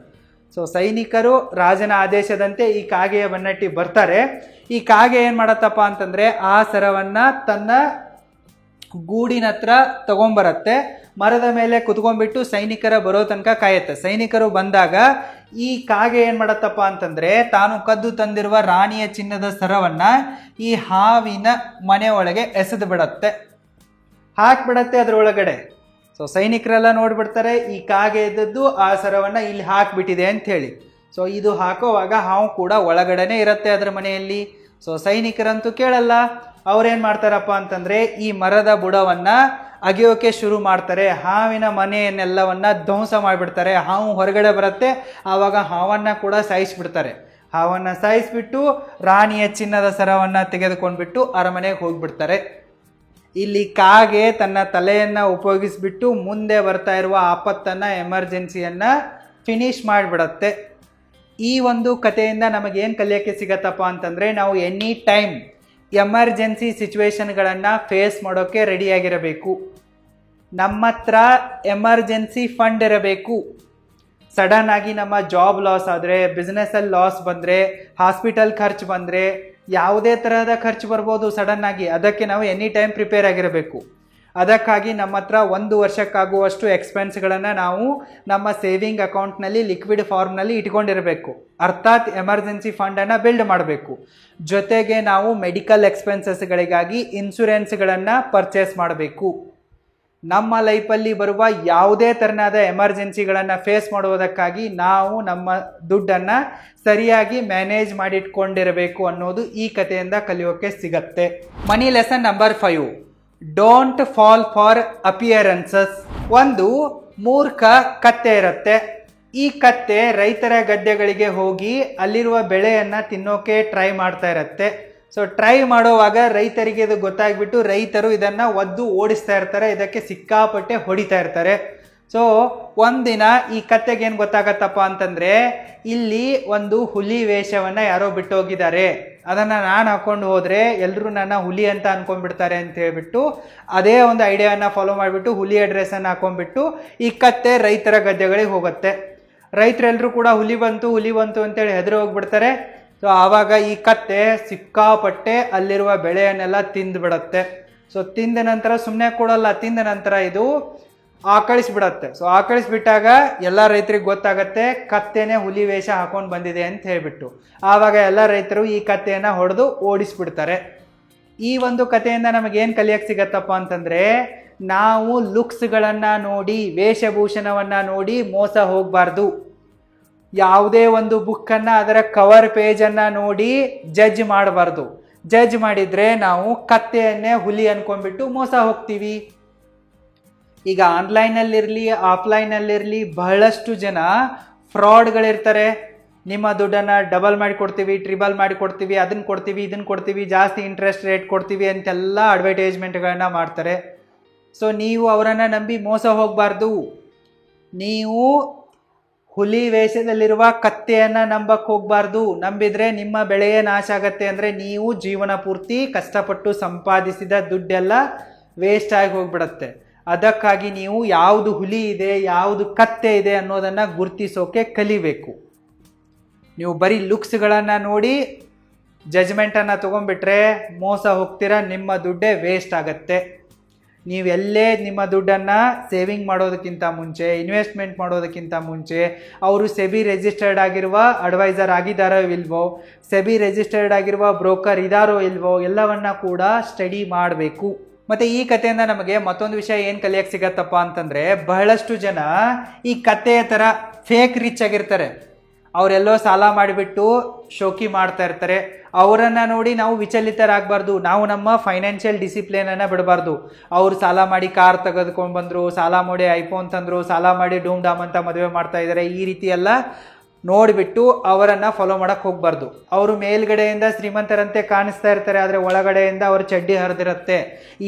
ಸೊ ಸೈನಿಕರು ರಾಜನ ಆದೇಶದಂತೆ ಈ ಕಾಗೆಯ ಬೆನ್ನಟ್ಟಿ ಬರ್ತಾರೆ. ಈ ಕಾಗೆ ಏನು ಮಾಡತ್ತಪ್ಪ ಅಂತಂದರೆ ಆ ಸರವನ್ನು ತನ್ನ ಗೂಡಿನ ಹತ್ರ ತಗೊಂಬರತ್ತೆ. ಮರದ ಮೇಲೆ ಕುತ್ಕೊಂಡ್ಬಿಟ್ಟು ಸೈನಿಕರ ಬರೋ ತನಕ ಕಾಯತ್ತೆ. ಸೈನಿಕರು ಬಂದಾಗ ಈ ಕಾಗೆ ಏನು ಮಾಡತ್ತಪ್ಪ ಅಂತಂದರೆ ತಾನು ಕದ್ದು ತಂದಿರುವ ರಾಣಿಯ ಚಿನ್ನದ ಸರವನ್ನು ಈ ಹಾವಿನ ಮನೆ ಒಳಗೆ ಎಸೆದು ಬಿಡತ್ತೆ, ಹಾಕ್ಬಿಡತ್ತೆ ಅದರೊಳಗಡೆ. ಸೊ ಸೈನಿಕರೆಲ್ಲ ನೋಡ್ಬಿಡ್ತಾರೆ ಈ ಕಾಗೆ ಇದ್ದದ್ದು ಆ ಸರವನ್ನು ಇಲ್ಲಿ ಹಾಕ್ಬಿಟ್ಟಿದೆ ಅಂತ ಹೇಳಿ. ಸೊ ಇದು ಹಾಕೋವಾಗ ಹಾವು ಕೂಡ ಒಳಗಡೆನೆ ಇರುತ್ತೆ ಅದರ ಮನೆಯಲ್ಲಿ. ಸೊ ಸೈನಿಕರಂತೂ ಕೇಳಲ್ಲ. ಅವ್ರೇನು ಮಾಡ್ತಾರಪ್ಪ ಅಂತಂದರೆ ಈ ಮರದ ಬುಡವನ್ನು ಅಗೆಯೋಕೆ ಶುರು ಮಾಡ್ತಾರೆ. ಹಾವಿನ ಮನೆಯನ್ನೆಲ್ಲವನ್ನ ಧ್ವಂಸ ಮಾಡಿಬಿಡ್ತಾರೆ. ಹಾವು ಹೊರಗಡೆ ಬರುತ್ತೆ. ಆವಾಗ ಹಾವನ್ನು ಕೂಡ ಸಾಯಿಸಿಬಿಡ್ತಾರೆ. ಹಾವನ್ನು ಸಾಯಿಸಿಬಿಟ್ಟು ರಾಣಿಯ ಚಿನ್ನದ ಸರವನ್ನು ತೆಗೆದುಕೊಂಡ್ಬಿಟ್ಟು ಅರಮನೆಗೆ ಹೋಗ್ಬಿಡ್ತಾರೆ. ಇಲ್ಲಿ ಕಾಗೆ ತನ್ನ ತಲೆಯನ್ನು ಉಪಯೋಗಿಸ್ಬಿಟ್ಟು ಮುಂದೆ ಬರ್ತಾ ಇರುವ ಆಪತ್ತನ್ನು, ಎಮರ್ಜೆನ್ಸಿಯನ್ನು ಫಿನಿಶ್ ಮಾಡಿಬಿಡತ್ತೆ. ಈ ಒಂದು ಕಥೆಯಿಂದ ನಮಗೇನು ಕಲಿಯೋಕ್ಕೆ ಸಿಗತ್ತಪ್ಪ ಅಂತಂದರೆ ನಾವು ಎನಿ ಟೈಮ್ ಎಮರ್ಜೆನ್ಸಿ ಸಿಚುವೇಶನ್ಗಳನ್ನು ಫೇಸ್ ಮಾಡೋಕ್ಕೆ ರೆಡಿಯಾಗಿರಬೇಕು. ನಮ್ಮ ಹತ್ರ ಎಮರ್ಜೆನ್ಸಿ ಫಂಡ್ ಇರಬೇಕು. ಸಡನ್ ಆಗಿ ನಮ್ಮ ಜಾಬ್ ಲಾಸ್ ಆದರೆ, ಬಿಸ್ನೆಸ್ಸಲ್ಲಿ ಲಾಸ್ ಬಂದರೆ, ಹಾಸ್ಪಿಟಲ್ ಖರ್ಚು ಬಂದರೆ, ಯಾವುದೇ ತರಹದ ಖರ್ಚು ಬರ್ಬೋದು ಸಡನ್ ಆಗಿ. ಅದಕ್ಕೆ ನಾವು ಎನಿ ಟೈಮ್ ಪ್ರಿಪೇರ್ ಆಗಿರಬೇಕು. ಅದಕ್ಕಾಗಿ ನಮ್ಮ ಹತ್ರ 1 ವರ್ಷಕ್ಕಾಗುವಷ್ಟು ಎಕ್ಸ್ಪೆನ್ಸ್ಗಳನ್ನು ನಾವು ನಮ್ಮ ಸೇವಿಂಗ್ ಅಕೌಂಟ್ನಲ್ಲಿ ಲಿಕ್ವಿಡ್ ಫಾರ್ಮ್ನಲ್ಲಿ ಇಟ್ಕೊಂಡಿರಬೇಕು. ಅರ್ಥಾತ್ ಎಮರ್ಜೆನ್ಸಿ ಫಂಡನ್ನು ಬಿಲ್ಡ್ ಮಾಡಬೇಕು. ಜೊತೆಗೆ ನಾವು ಮೆಡಿಕಲ್ ಎಕ್ಸ್ಪೆನ್ಸಸ್ಗಳಿಗಾಗಿ ಇನ್ಶೂರೆನ್ಸ್ಗಳನ್ನು ಪರ್ಚೇಸ್ ಮಾಡಬೇಕು. ನಮ್ಮ ಲೈಫಲ್ಲಿ ಬರುವ ಯಾವುದೇ ತೆರನಾದ ಎಮರ್ಜೆನ್ಸಿಗಳನ್ನು ಫೇಸ್ ಮಾಡುವುದಕ್ಕಾಗಿ ನಾವು ನಮ್ಮ ದುಡ್ಡನ್ನು ಸರಿಯಾಗಿ ಮ್ಯಾನೇಜ್ ಮಾಡಿಟ್ಕೊಂಡಿರಬೇಕು ಅನ್ನೋದು ಈ ಕಥೆಯಿಂದ ಕಲಿಯೋಕೆ ಸಿಗತ್ತೆ. Money lesson number 5, don't fall for appearances. ಒಂದು ಮೂರ್ಖ ಕತ್ತೆ ಇರುತ್ತೆ. ಈ ಕತ್ತೆ ರೈತರ ಗದ್ದೆಗಳಿಗೆ ಹೋಗಿ ಅಲ್ಲಿರುವ ಬೆಳೆಯನ್ನು ತಿನ್ನೋಕೆ ಟ್ರೈ ಮಾಡ್ತಾ ಇರುತ್ತೆ. ಸೊ ಟ್ರೈ ಮಾಡೋವಾಗ ರೈತರಿಗೆ ಇದು ಗೊತ್ತಾಗ್ಬಿಟ್ಟು ರೈತರು ಇದನ್ನು ಒದ್ದು ಓಡಿಸ್ತಾ ಇರ್ತಾರೆ. ಇದಕ್ಕೆ ಸಿಕ್ಕಾಪಟ್ಟೆ ಹೊಡಿತಾ ಇರ್ತಾರೆ. ಸೊ ಒಂದಿನ ಈ ಕತ್ತೆಗೆ ಏನು ಗೊತ್ತಾಗತ್ತಪ್ಪ ಅಂತಂದರೆ ಇಲ್ಲಿ ಒಂದು ಹುಲಿ ವೇಷವನ್ನು ಯಾರೋ ಬಿಟ್ಟು ಹೋಗಿದ್ದಾರೆ, ಅದನ್ನು ನಾನು ಹಾಕೊಂಡು ಹೋದರೆ ಎಲ್ಲರೂ ನನ್ನ ಹುಲಿ ಅಂತ ಅನ್ಕೊಂಡ್ಬಿಡ್ತಾರೆ ಅಂತ ಹೇಳ್ಬಿಟ್ಟು ಅದೇ ಒಂದು ಐಡಿಯಾನ ಫಾಲೋ ಮಾಡಿಬಿಟ್ಟು ಹುಲಿಯ ಡ್ರೆಸ್ಸನ್ನು ಹಾಕೊಂಡ್ಬಿಟ್ಟು ಈ ಕತ್ತೆ ರೈತರ ಗದ್ದೆಗಳಿಗೆ ಹೋಗುತ್ತೆ. ರೈತರೆಲ್ಲರೂ ಕೂಡ ಹುಲಿ ಬಂತು ಅಂತೇಳಿ ಹೆದರಿ ಹೋಗ್ಬಿಡ್ತಾರೆ. ಸೊ ಆವಾಗ ಈ ಕತ್ತೆ ಸಿಕ್ಕಾಪಟ್ಟೆ ಅಲ್ಲಿರುವ ಬೆಳೆಯನ್ನೆಲ್ಲ ತಿಂದುಬಿಡತ್ತೆ. ಸೊ ತಿಂದ ನಂತರ ಸುಮ್ಮನೆ ಕೊಡಲ್ಲ, ತಿಂದ ನಂತರ ಇದು ಆಕಳಿಸ್ಬಿಡತ್ತೆ. ಸೊ ಆಕಳಿಸ್ಬಿಟ್ಟಾಗ ಎಲ್ಲ ರೈತರಿಗೆ ಗೊತ್ತಾಗತ್ತೆ ಕತ್ತೆನೇ ಹುಲಿ ವೇಷ ಹಾಕೊಂಡು ಬಂದಿದೆ ಅಂತ ಹೇಳ್ಬಿಟ್ಟು. ಆವಾಗ ಎಲ್ಲ ರೈತರು ಈ ಕತ್ತೆಯನ್ನು ಹೊಡೆದು ಓಡಿಸ್ಬಿಡ್ತಾರೆ. ಈ ಒಂದು ಕಥೆಯಿಂದ ನಮಗೇನು ಕಲಿಯಕ್ಕೆ ಸಿಗತ್ತಪ್ಪ ಅಂತಂದರೆ ನಾವು ಲುಕ್ಸ್ಗಳನ್ನು ನೋಡಿ, ವೇಷಭೂಷಣವನ್ನು ನೋಡಿ ಮೋಸ ಹೋಗಬಾರ್ದು. ಯಾವುದೇ ಒಂದು ಬುಕ್ಕನ್ನು ಅದರ ಕವರ್ ಪೇಜನ್ನು ನೋಡಿ ಜಡ್ಜ್ ಮಾಡಬಾರ್ದು. ಜಡ್ಜ್ ಮಾಡಿದರೆ ನಾವು ಕತ್ತೆಯನ್ನೇ ಹುಲಿ ಅನ್ಕೊಂಡ್ಬಿಟ್ಟು ಮೋಸ ಹೋಗ್ತೀವಿ. ಈಗ ಆನ್ಲೈನಲ್ಲಿರಲಿ ಆಫ್ಲೈನಲ್ಲಿರಲಿ ಬಹಳಷ್ಟು ಜನ ಫ್ರಾಡ್ಗಳಿರ್ತಾರೆ. ನಿಮ್ಮ ದುಡ್ಡನ್ನು ಡಬಲ್ ಮಾಡಿಕೊಡ್ತೀವಿ, ಟ್ರಿಬಲ್ ಮಾಡಿಕೊಡ್ತೀವಿ, ಅದನ್ನು ಕೊಡ್ತೀವಿ, ಇದನ್ನು ಕೊಡ್ತೀವಿ, ಜಾಸ್ತಿ ಇಂಟ್ರೆಸ್ಟ್ ರೇಟ್ ಕೊಡ್ತೀವಿ ಅಂತೆಲ್ಲ ಅಡ್ವರ್ಟೈಸ್ಮೆಂಟ್ಗಳನ್ನ ಮಾಡ್ತಾರೆ. ಸೊ ನೀವು ಅವರನ್ನು ನಂಬಿ ಮೋಸ ಹೋಗಬಾರ್ದು. ನೀವು ಹುಲಿ ವೇಷದಲ್ಲಿರುವ ಕತ್ತೆಯನ್ನು ನಂಬಕ್ಕೆ ಹೋಗಬಾರ್ದು. ನಂಬಿದರೆ ನಿಮ್ಮ ಬೆಳೆಯೇ ನಾಶ ಆಗತ್ತೆ. ಅಂದರೆ ನೀವು ಜೀವನ ಪೂರ್ತಿ ಕಷ್ಟಪಟ್ಟು ಸಂಪಾದಿಸಿದ ದುಡ್ಡೆಲ್ಲ ವೇಸ್ಟ್ ಆಗಿ ಹೋಗ್ಬಿಡತ್ತೆ. ಅದಕ್ಕಾಗಿ ನೀವು ಯಾವುದು ಹುಲಿ ಇದೆ, ಯಾವುದು ಕತ್ತೆ ಇದೆ ಅನ್ನೋದನ್ನು ಗುರುತಿಸೋಕೆ ಕಲಿಬೇಕು. ನೀವು ಬರೀ ಲುಕ್ಸ್ಗಳನ್ನು ನೋಡಿ ಜಜ್ಮೆಂಟನ್ನು ತೊಗೊಂಡ್ಬಿಟ್ರೆ ಮೋಸ ಹೋಗ್ತೀರಾ, ನಿಮ್ಮ ದುಡ್ಡೇ ವೇಸ್ಟ್ ಆಗತ್ತೆ. ನೀವೆಲ್ಲೇ ನಿಮ್ಮ ದುಡ್ಡನ್ನು ಸೇವಿಂಗ್ ಮಾಡೋದಕ್ಕಿಂತ ಮುಂಚೆ, ಇನ್ವೆಸ್ಟ್ಮೆಂಟ್ ಮಾಡೋದಕ್ಕಿಂತ ಮುಂಚೆ ಅವರು ಸೆಬಿ ರಿಜಿಸ್ಟರ್ಡ್ ಆಗಿರುವ ಅಡ್ವೈಸರ್ ಆಗಿದ್ದಾರೋ ಇಲ್ವೋ, ಸೆಬಿ ರಿಜಿಸ್ಟರ್ಡ್ ಆಗಿರುವ ಬ್ರೋಕರ್ ಇದ್ದಾರೋ ಇಲ್ವೋ ಎಲ್ಲವನ್ನ ಕೂಡ ಸ್ಟಡಿ ಮಾಡಬೇಕು. ಮತ್ತು ಈ ಕಥೆಯಿಂದ ನಮಗೆ ಮತ್ತೊಂದು ವಿಷಯ ಏನು ಕಲಿಯಕ್ಕೆ ಸಿಗತ್ತಪ್ಪ ಅಂತಂದರೆ ಬಹಳಷ್ಟು ಜನ ಈ ಕಥೆಯ ಥರ ಫೇಕ್ ರಿಚ್ ಆಗಿರ್ತಾರೆ. ಅವರೆಲ್ಲೋ ಸಾಲ ಮಾಡಿಬಿಟ್ಟು ಶೋಕಿ ಮಾಡ್ತಾ ಇರ್ತಾರೆ. ಅವರನ್ನು ನೋಡಿ ನಾವು ವಿಚಲಿತರಾಗಬಾರ್ದು. ನಾವು ನಮ್ಮ ಫೈನಾನ್ಷಿಯಲ್ ಡಿಸಿಪ್ಲಿನನ್ನು ಬಿಡಬಾರ್ದು. ಅವ್ರು ಸಾಲ ಮಾಡಿ ಕಾರ್ ತೆಗೆದುಕೊಂಡು ಬಂದರು, ಸಾಲ ಮಾಡಿ ಐಫೋನ್ ತಂದರು, ಸಾಲ ಮಾಡಿ ಡೂಮ್ ಡಾಮ್ ಅಂತ ಮದುವೆ ಮಾಡ್ತಾ ಇದ್ದಾರೆ. ಈ ರೀತಿ ಎಲ್ಲ ನೋಡಿಬಿಟ್ಟು ಅವರನ್ನು ಫಾಲೋ ಮಾಡೋಕ್ಕೆ ಹೋಗಬಾರ್ದು. ಅವರು ಮೇಲ್ಗಡೆಯಿಂದ ಶ್ರೀಮಂತರಂತೆ ಕಾಣಿಸ್ತಾ ಇರ್ತಾರೆ, ಆದರೆ ಒಳಗಡೆಯಿಂದ ಅವ್ರ ಚಡ್ಡಿ ಹರಿದಿರುತ್ತೆ.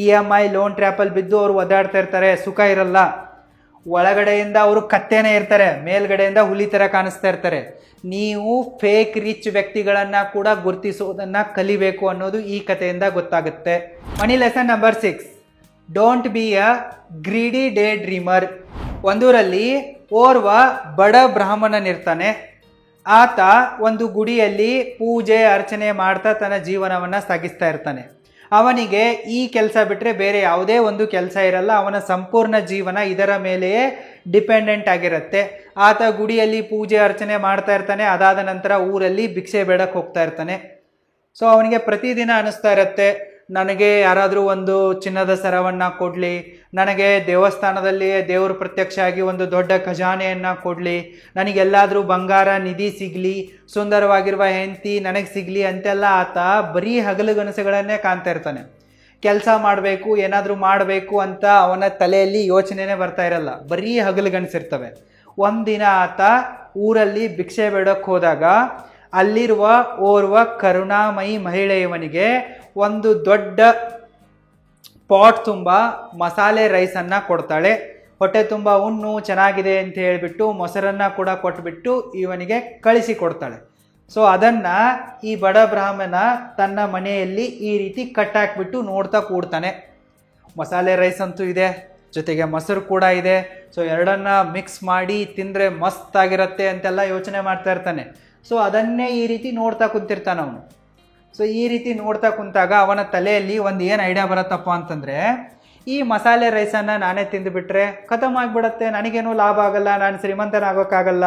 EMI ಲೋನ್ ಟ್ರ್ಯಾಪಲ್ಲಿ ಬಿದ್ದು ಅವರು ಒದ್ದಾಡ್ತಾ ಇರ್ತಾರೆ, ಸುಖ ಇರಲ್ಲ. ಒಳಗಡೆಯಿಂದ ಅವರು ಕತ್ತೇನೆ ಇರ್ತಾರೆ, ಮೇಲ್ಗಡೆಯಿಂದ ಹುಲಿ ಥರ ಕಾಣಿಸ್ತಾ ಇರ್ತಾರೆ. ನೀವು ಫೇಕ್ ರಿಚ್ ವ್ಯಕ್ತಿಗಳನ್ನು ಕೂಡ ಗುರುತಿಸೋದನ್ನು ಕಲಿಬೇಕು ಅನ್ನೋದು ಈ ಕಥೆಯಿಂದ ಗೊತ್ತಾಗುತ್ತೆ. Money lesson number 6, don't be a greedy daydreamer. ಒಂದೂರಲ್ಲಿ ಓರ್ವ ಬಡ ಬ್ರಾಹ್ಮಣನಿರ್ತಾನೆ. ಆತ ಒಂದು ಗುಡಿಯಲ್ಲಿ ಪೂಜೆ ಅರ್ಚನೆ ಮಾಡ್ತಾ ತನ್ನ ಜೀವನವನ್ನು ಸಾಗಿಸ್ತಾ ಇರ್ತಾನೆ. ಅವನಿಗೆ ಈ ಕೆಲಸ ಬಿಟ್ಟರೆ ಬೇರೆ ಯಾವುದೇ ಒಂದು ಕೆಲಸ ಇರಲ್ಲ. ಅವನ ಸಂಪೂರ್ಣ ಜೀವನ ಇದರ ಮೇಲೆಯೇ ಡಿಪೆಂಡೆಂಟ್ ಆಗಿರುತ್ತೆ. ಆತ ಗುಡಿಯಲ್ಲಿ ಪೂಜೆ ಅರ್ಚನೆ ಮಾಡ್ತಾ ಇರ್ತಾನೆ. ಅದಾದ ನಂತರ ಊರಲ್ಲಿ ಭಿಕ್ಷೆ ಬೇಡಕ್ಕೆ ಹೋಗ್ತಾ ಇರ್ತಾನೆ. ಸೊ ಅವನಿಗೆ ಪ್ರತಿದಿನ ಅನ್ನಿಸ್ತಾ ಇರುತ್ತೆ, ನನಗೆ ಯಾರಾದರೂ ಒಂದು ಚಿನ್ನದ ಸರವನ್ನು ಕೊಡಲಿ, ನನಗೆ ದೇವಸ್ಥಾನದಲ್ಲಿ ದೇವರು ಪ್ರತ್ಯಕ್ಷ ಆಗಿ ಒಂದು ದೊಡ್ಡ ಖಜಾನೆಯನ್ನು ಕೊಡಲಿ, ನನಗೆಲ್ಲಾದರೂ ಬಂಗಾರ ನಿಧಿ ಸಿಗಲಿ, ಸುಂದರವಾಗಿರುವ ಹೆಂಡತಿ ನನಗೆ ಸಿಗಲಿ ಅಂತೆಲ್ಲ ಆತ ಬರೀ ಹಗಲುಗನಸುಗಳನ್ನೇ ಕಾಣ್ತಾ ಇರ್ತಾನೆ. ಕೆಲಸ ಮಾಡಬೇಕು, ಏನಾದರೂ ಮಾಡಬೇಕು ಅಂತ ಅವನ ತಲೆಯಲ್ಲಿ ಯೋಚನೆನೇ ಬರ್ತಾ ಇರಲ್ಲ, ಬರೀ ಹಗಲುಗನಸಿರ್ತವೆ. ಒಂದಿನ ಆತ ಊರಲ್ಲಿ ಭಿಕ್ಷೆ ಬೇಡಕ್ಕೆ ಹೋದಾಗ ಅಲ್ಲಿರುವ ಓರ್ವ ಕರುಣಾಮಯಿ ಮಹಿಳೆ ಇವನಿಗೆ ಒಂದು ದೊಡ್ಡ ಪಾಟ್ ತುಂಬ ಮಸಾಲೆ ರೈಸನ್ನು ಕೊಡ್ತಾಳೆ. ಹೊಟ್ಟೆ ತುಂಬ ಉಣ್ಣು, ಚೆನ್ನಾಗಿದೆ ಅಂತ ಹೇಳಿಬಿಟ್ಟು ಮೊಸರನ್ನು ಕೂಡ ಕೊಟ್ಬಿಟ್ಟು ಇವನಿಗೆ ಕಳಿಸಿ ಕೊಡ್ತಾಳೆ. ಸೊ ಅದನ್ನು ಈ ಬಡ ಬ್ರಾಹ್ಮಣ ತನ್ನ ಮನೆಯಲ್ಲಿ ಈ ರೀತಿ ಕಟ್ಟಾಕ್ಬಿಟ್ಟು ನೋಡ್ತಾ ಕೂಡ್ತಾನೆ. ಮಸಾಲೆ ರೈಸ್ ಅಂತೂ ಇದೆ, ಜೊತೆಗೆ ಮೊಸರು ಕೂಡ ಇದೆ. ಸೊ ಎರಡನ್ನ ಮಿಕ್ಸ್ ಮಾಡಿ ತಿಂದರೆ ಮಸ್ತಾಗಿರುತ್ತೆ ಅಂತೆಲ್ಲ ಯೋಚನೆ ಮಾಡ್ತಾ ಇರ್ತಾನೆ. ಸೊ ಅದನ್ನೇ ಈ ರೀತಿ ನೋಡ್ತಾ ಕುಂತಿರ್ತಾನೆ ಅವನು. ಸೊ ಈ ರೀತಿ ನೋಡ್ತಾ ಕುಂತಾಗ ಅವನ ತಲೆಯಲ್ಲಿ ಒಂದು ಏನು ಐಡಿಯಾ ಬರುತ್ತಪ್ಪ ಅಂತಂದರೆ, ಈ ಮಸಾಲೆ ರೈಸನ್ನು ನಾನೇ ತಿಂದುಬಿಟ್ರೆ ಖತಮ್ ಆಗಿಬಿಡತ್ತೆ, ನನಗೇನೂ ಲಾಭ ಆಗಲ್ಲ, ನಾನು ಶ್ರೀಮಂತನಾಗೋಕ್ಕಾಗಲ್ಲ.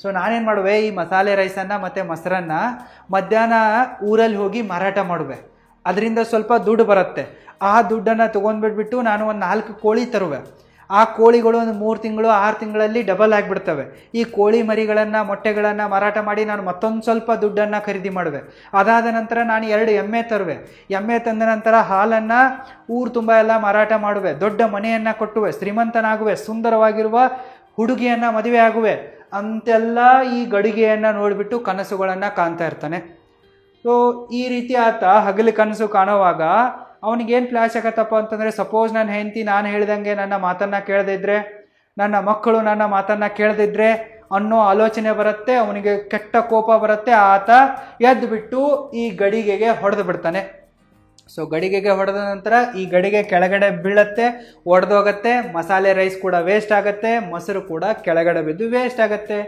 ಸೊ ನಾನೇನು ಮಾಡುವೆ, ಈ ಮಸಾಲೆ ರೈಸನ್ನು ಮತ್ತು ಮೊಸರನ್ನು ಮಧ್ಯಾಹ್ನ ಊರಲ್ಲಿ ಹೋಗಿ ಮಾರಾಟ ಮಾಡುವೆ. ಅದರಿಂದ ಸ್ವಲ್ಪ ದುಡ್ಡು ಬರುತ್ತೆ. ಆ ದುಡ್ಡನ್ನು ತೊಗೊಂಡ್ಬಿಟ್ಬಿಟ್ಟು ನಾನು ಒಂದು 4 ಕೋಳಿ ತರುವೆ. ಆ ಕೋಳಿಗಳು ಒಂದು 3 ತಿಂಗಳು 6 ತಿಂಗಳಲ್ಲಿ ಡಬಲ್ ಆಗಿಬಿಡ್ತವೆ. ಈ ಕೋಳಿ ಮರಿಗಳನ್ನು ಮೊಟ್ಟೆಗಳನ್ನು ಮಾರಾಟ ಮಾಡಿ ನಾನು ಮತ್ತೊಂದು ಸ್ವಲ್ಪ ದುಡ್ಡನ್ನು ಖರೀದಿ ಮಾಡುವೆ. ಅದಾದ ನಂತರ ನಾನು 2 ಎಮ್ಮೆ ತರುವೆ. ಎಮ್ಮೆ ತಂದ ನಂತರ ಹಾಲನ್ನು ಊರು ತುಂಬ ಎಲ್ಲ ಮಾರಾಟ ಮಾಡುವೆ. ದೊಡ್ಡ ಮನೆಯನ್ನು ಕಟ್ಟುವೆ, ಶ್ರೀಮಂತನಾಗುವೆ, ಸುಂದರವಾಗಿರುವ ಹುಡುಗಿಯನ್ನು ಮದುವೆ ಆಗುವೆ ಅಂತೆಲ್ಲ ಈ ಗಡಿಗೆಯನ್ನು ನೋಡಿಬಿಟ್ಟು ಕನಸುಗಳನ್ನು ಕಾಣ್ತಾ ಇರ್ತಾನೆ. ಸೊ ಈ ರೀತಿ ಆತ ಹಗಲು ಕನಸು ಕಾಣುವಾಗ ಅವನಿಗೇನು ಫ್ಲ್ಯಾಶ್ ಆಗತ್ತಪ್ಪ ಅಂತಂದರೆ, ಸಪೋಸ್ ನನ್ನ ಹೆಂಡತಿ ನಾನು ಹೇಳ್ದಂಗೆ ನನ್ನ ಮಾತನ್ನು ಕೇಳದಿದ್ರೆ, ನನ್ನ ಮಕ್ಕಳು ನನ್ನ ಮಾತನ್ನು ಕೇಳದಿದ್ರೆ ಅನ್ನೋ ಆಲೋಚನೆ ಬರುತ್ತೆ. ಅವನಿಗೆ ಕೆಟ್ಟ ಕೋಪ ಬರುತ್ತೆ. ಆತ ಎದ್ದು ಬಿಟ್ಟು ಈ ಗಡಿಗೆಗೆ ಹೊಡೆದು ಬಿಡ್ತಾನೆ. ಸೊ ಗಡಿಗೆಗೆ ಹೊಡೆದ ನಂತರ ಈ ಗಡಿಗೆ ಕೆಳಗಡೆ ಬೀಳತ್ತೆ, ಒಡೆದೋಗತ್ತೆ. ಮಸಾಲೆ ರೈಸ್ ಕೂಡ ವೇಸ್ಟ್ ಆಗುತ್ತೆ, ಮೊಸರು ಕೂಡ ಕೆಳಗಡೆ ಬಿದ್ದು ವೇಸ್ಟ್ ಆಗುತ್ತೆ.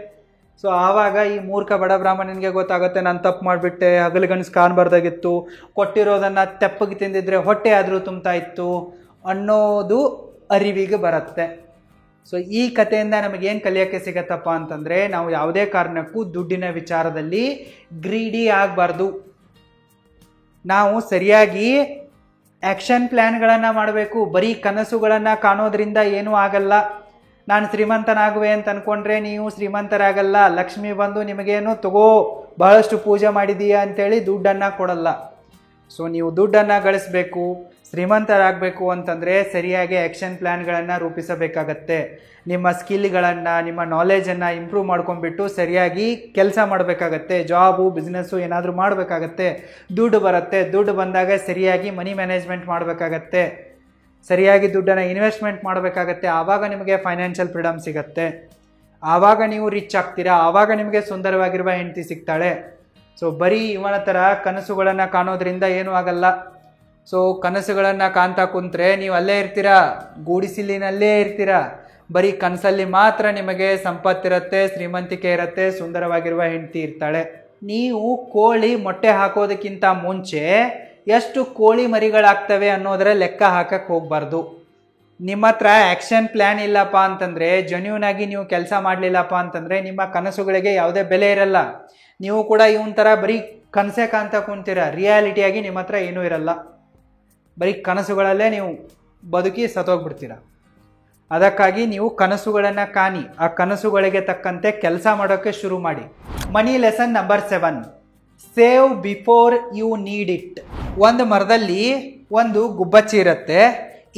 ಸೊ ಆವಾಗ ಈ ಮೂರ್ಖ ಬಡ ಬ್ರಾಹ್ಮಣನಿಗೆ ಗೊತ್ತಾಗುತ್ತೆ, ನಾನು ತಪ್ಪು ಮಾಡಿಬಿಟ್ಟೆ, ಹಗಲುಗನಸು ಕಾಣಬಾರ್ದಾಗಿತ್ತು, ಕೊಟ್ಟಿರೋದನ್ನು ತೆಪ್ಪಗೆ ತಿಂದಿದ್ರೆ ಹೊಟ್ಟೆ ಆದರೂ ತುಂಬ್ತಾ ಇತ್ತು ಅನ್ನೋದು ಅರಿವಿಗೆ ಬರುತ್ತೆ. ಸೊ ಈ ಕಥೆಯಿಂದ ನಮಗೇನು ಕಲಿಯೋಕ್ಕೆ ಸಿಗತ್ತಪ್ಪ ಅಂತಂದರೆ, ನಾವು ಯಾವುದೇ ಕಾರಣಕ್ಕೂ ದುಡ್ಡಿನ ವಿಚಾರದಲ್ಲಿ ಗ್ರೀಡಿ ಆಗಬಾರ್ದು. ನಾವು ಸರಿಯಾಗಿ ಆ್ಯಕ್ಷನ್ ಪ್ಲ್ಯಾನ್ಗಳನ್ನು ಮಾಡಬೇಕು. ಬರೀ ಕನಸುಗಳನ್ನು ಕಾಣೋದ್ರಿಂದ ಏನೂ ಆಗಲ್ಲ. ನಾನು ಶ್ರೀಮಂತನಾಗುವೆ ಅಂತ ಅಂದ್ಕೊಂಡ್ರೆ ನೀವು ಶ್ರೀಮಂತರಾಗಲ್ಲ. ಲಕ್ಷ್ಮಿ ಬಂದು ನಿಮಗೇನು ತಗೋ ಬಹಳಷ್ಟು ಪೂಜೆ ಮಾಡಿದೀಯಾ ಅಂತೇಳಿ ದುಡ್ಡನ್ನು ಕೊಡಲ್ಲ. ಸೊ ನೀವು ದುಡ್ಡನ್ನು ಗಳಿಸಬೇಕು, ಶ್ರೀಮಂತರಾಗಬೇಕು ಅಂತಂದರೆ ಸರಿಯಾಗಿ ಆ್ಯಕ್ಷನ್ ಪ್ಲ್ಯಾನ್ಗಳನ್ನು ರೂಪಿಸಬೇಕಾಗತ್ತೆ. ನಿಮ್ಮ ಸ್ಕಿಲ್ಗಳನ್ನು, ನಿಮ್ಮ ನಾಲೆಜನ್ನು ಇಂಪ್ರೂವ್ ಮಾಡ್ಕೊಂಡ್ಬಿಟ್ಟು ಸರಿಯಾಗಿ ಕೆಲಸ ಮಾಡಬೇಕಾಗತ್ತೆ. ಜಾಬು, ಬಿಸ್ನೆಸ್ಸು ಏನಾದರೂ ಮಾಡಬೇಕಾಗತ್ತೆ. ದುಡ್ಡು ಬರುತ್ತೆ. ದುಡ್ಡು ಬಂದಾಗ ಸರಿಯಾಗಿ ಮನಿ ಮ್ಯಾನೇಜ್ಮೆಂಟ್ ಮಾಡಬೇಕಾಗತ್ತೆ. ಸರಿಯಾಗಿ ದುಡ್ಡನ್ನು ಇನ್ವೆಸ್ಟ್ಮೆಂಟ್ ಮಾಡಬೇಕಾಗತ್ತೆ. ಆವಾಗ ನಿಮಗೆ ಫೈನಾನ್ಷಿಯಲ್ ಫ್ರೀಡಮ್ ಸಿಗತ್ತೆ. ಆವಾಗ ನೀವು ರಿಚ್ ಆಗ್ತೀರಾ. ಆವಾಗ ನಿಮಗೆ ಸುಂದರವಾಗಿರುವ ಹೆಂಡತಿ ಸಿಗ್ತಾಳೆ. ಸೊ ಬರೀ ಇವನ ಥರ ಕನಸುಗಳನ್ನು ಕಾಣೋದ್ರಿಂದ ಏನೂ ಆಗಲ್ಲ. ಸೊ ಕನಸುಗಳನ್ನು ಕಾಣ್ತಾ ಕುಂತ್ರೆ ನೀವು ಅಲ್ಲೇ ಇರ್ತೀರಾ, ಗೂಡಿಸಿಲಿನಲ್ಲೇ ಇರ್ತೀರಾ. ಬರೀ ಕನಸಲ್ಲಿ ಮಾತ್ರ ನಿಮಗೆ ಸಂಪತ್ತಿರುತ್ತೆ, ಶ್ರೀಮಂತಿಕೆ ಇರುತ್ತೆ, ಸುಂದರವಾಗಿರುವ ಹೆಂಡತಿ ಇರ್ತಾಳೆ. ನೀವು ಕೋಳಿ ಮೊಟ್ಟೆ ಹಾಕೋದಕ್ಕಿಂತ ಮುಂಚೆ ಎಷ್ಟು ಕೋಳಿ ಮರಿಗಳಾಗ್ತವೆ ಅನ್ನೋದರ ಲೆಕ್ಕ ಹಾಕಕ್ಕೆ ಹೋಗಬಾರ್ದು. ನಿಮ್ಮ ಹತ್ರ ಆ್ಯಕ್ಷನ್ ಪ್ಲ್ಯಾನ್ ಇಲ್ಲಪ್ಪ ಅಂತಂದರೆ, ಜೆನ್ಯೂನ್ ಆಗಿ ನೀವು ಕೆಲಸ ಮಾಡಲಿಲ್ಲಪ್ಪ ಅಂತಂದರೆ ನಿಮ್ಮ ಕನಸುಗಳಿಗೆ ಯಾವುದೇ ಬೆಲೆ ಇರಲ್ಲ. ನೀವು ಕೂಡ ಇವನ್ ಥರ ಬರೀ ಕನಸೇ ಕಾಣ್ತಾ ಕುಂತೀರ. ರಿಯಾಲಿಟಿಯಾಗಿ ನಿಮ್ಮ ಹತ್ರ ಏನೂ ಇರಲ್ಲ. ಬರೀ ಕನಸುಗಳಲ್ಲೇ ನೀವು ಬದುಕಿ ಸತ್ತೋಗ್ಬಿಡ್ತೀರ. ಅದಕ್ಕಾಗಿ ನೀವು ಕನಸುಗಳನ್ನು ಕಾಣಿ, ಆ ಕನಸುಗಳಿಗೆ ತಕ್ಕಂತೆ ಕೆಲಸ ಮಾಡೋಕ್ಕೆ ಶುರು ಮಾಡಿ. Money lesson number 7, save before you need it. ಒಂದು ಮರದಲ್ಲಿ ಒಂದು ಗುಬ್ಬಚ್ಚಿ ಇರುತ್ತೆ.